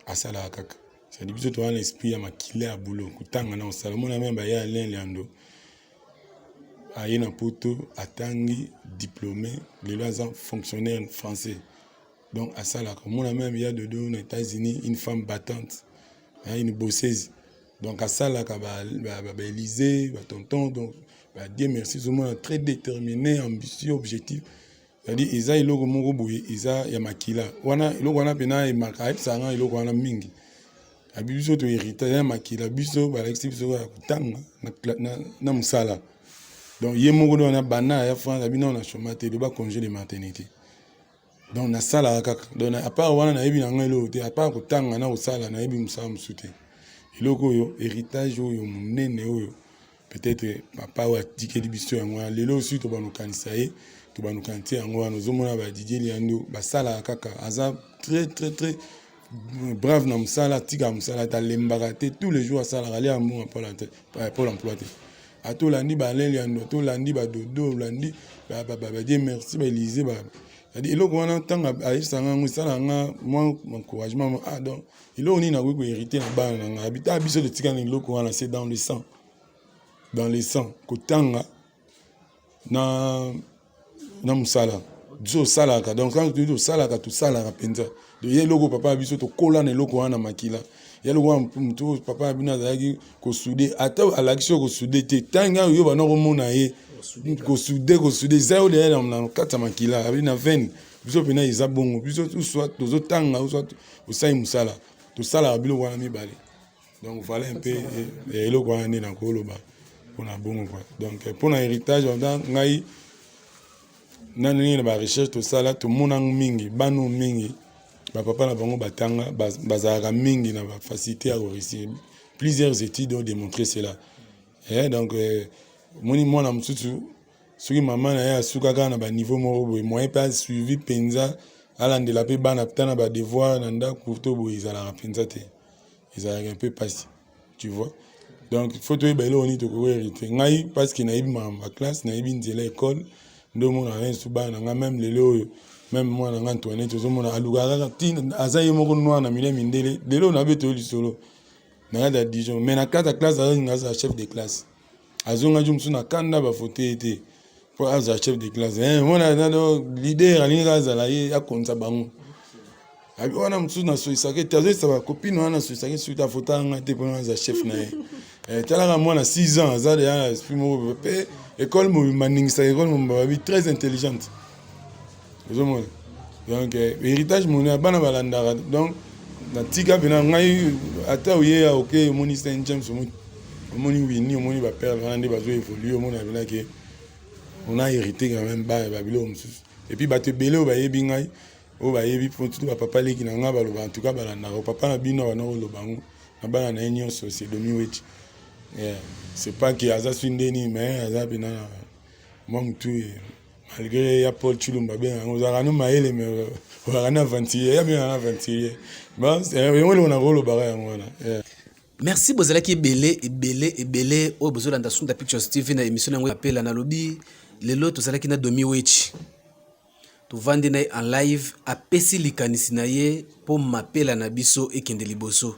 asalaka kaka c'est biso toza na esprit ya makila ya boulot kotanga na osala omona meme baya Alain Liando aye na poto atangi diplômé lelo aza fonctionnaire français donc asalaka omona meme ya dodo na États-Unis une femme battante une bosseuse donc asalaka Élysée tonton donc Dieu merci omona très déterminé ambitieux objectif c'est-à-dire eza eloko moko boye eza ya makila wana eloko wana pena emaka ayebisanga eloko wana mingi abi biso to hérita ya makila biso balakisi biso ya kotanga na mosala donc ye moko wana bana ya France abino na chômage te ba congé de maternité donc na sala kaka donc à part wana na yebi na ngai lo te à part kotanga na osala na yebi musala musute eloko yo héritage oyo munene oyo peut-être papa wa tikeli biso yango lelo aussi to banokanisa ye to banokanti yango wana ozomona ba Didier Liando basala kaka aza très très très brave na musala tika musala ta lembaka te tous les jours asala ali amour Pôle emploi te ato landi ba Alain Liando to landi ba dodo landi ba Dieu merci ba Élysée ba eloko wana tanga ayisanga ngusala nga moi encouragement donc eloko ni na ko hériter na bana nga habita biso de tika eloko wana c'est dans le sang kotanga na musala zo salaka donc quand tu dis salaka tu salaka penza de yeloko papa biso to kola na eloko wana makila yeloko mtu papa bina zaki ko soudé ata alaction ko soudé te tanga yo bana ko mona ye ko soudé zao de na kata makila abina veine biso pena iza bongo biso soit tozo tanga ou soit osai musala to sala bilo wana mibale donc voilà un peu eloko wana ni na ko loba pona bongo quoi donc pona héritage on ngai nani na recherche to sala to mona mingi banu mingi ba papa na bango batanga bazaka mingi na ba facilité à réussir plusieurs études ont démontré cela et donc moni mwana msusu soki maman na ya sukaka na ba niveau moko boy moyen pas suivi penza alandela pe bana tana ba devoir na ndako to boy izala penza te izala un peu passé tu vois donc faut to ebelo oni to ko hériter ngai parce que na ibi ma classe na ibi nzela école ndo mona rien subana nga même lelo même moi na Antoine to zomona alugaka tin azaye moko noa na mile mindele lelo na beto lisolo na da Dijon mais na classe aza chef de classe azonga jumsu na kanda ba foté été pour aza chef de classe mona na leader alinga zala ye akonza bango abi wana msu na so isake tazo sa copine wana so isake suita fotanga te pour aza chef na ye talaka mwana 6 ans aza de ya esprit mo pe école mo maningisa école mo babi très intelligente donc héritage mon bana balanda donc na tika bina ngai ata oye OK moni Saint James moni wini moni ba père balanda bazo évoluer moni bina ke on a hérité quand même ba bilo msusu et puis ba te belé o ba yebi ngai o ba yebi pour tout ba papa leki na nga ba loba en tout cas balanda papa na bino wana o lobango na bana na union c'est domi wechi c'est pas que aza swindeni mais aza bina moi mutu malgré ya Paul Chulumba bien on a rano maele mais on a rano aventurier ya bien aventurier bon c'est on a rolo bara ngona Merci bozalaki ebele oyo bozolanda Sunda Pictures TV na émission nango appela na lobi lelo tozalaki na Domi Wechi tovandi na ye en live apesi likanisi na ye po mapela na biso ekende liboso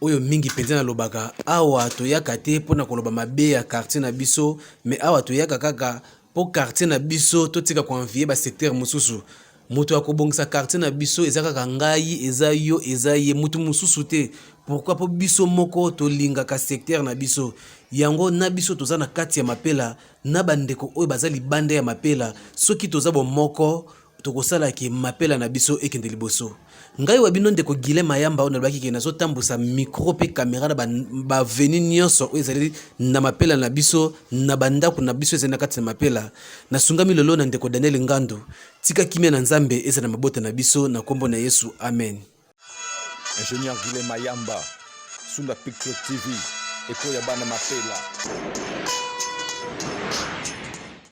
oyo mingi penza na lobaka awa toyaka te pona koloba mabe ya quartier na biso mais awa toyaka kaka po quartier na biso totika koenvie ba secteur mosusu moto akobongisa quartier na biso eza kaka ngai eza yo eza ye mutu mosusu te pourquoi po biso moko tolingaka secteur na biso yango na biso toza na kati ya mapela na bandeko oyo baza libanda ya mapela soki toza bomoko tokosalaki mapela na biso ekende liboso ngai wa bino ndeko Guilhem Mayamba oyo nalobaki ke nazotambusa micro pe caméra na baveni nyonso oyo ezali na mapela na biso na bandako na biso ezali na kati ya mapela nasungami lelo na ndeko Daniel Ngandu tika kimia na nzambe eza na mabota na biso na kombo na Yesu amen. Ingénieur Guilhem Mayamba, Sunda Picture TV, Eko ya bana mapela.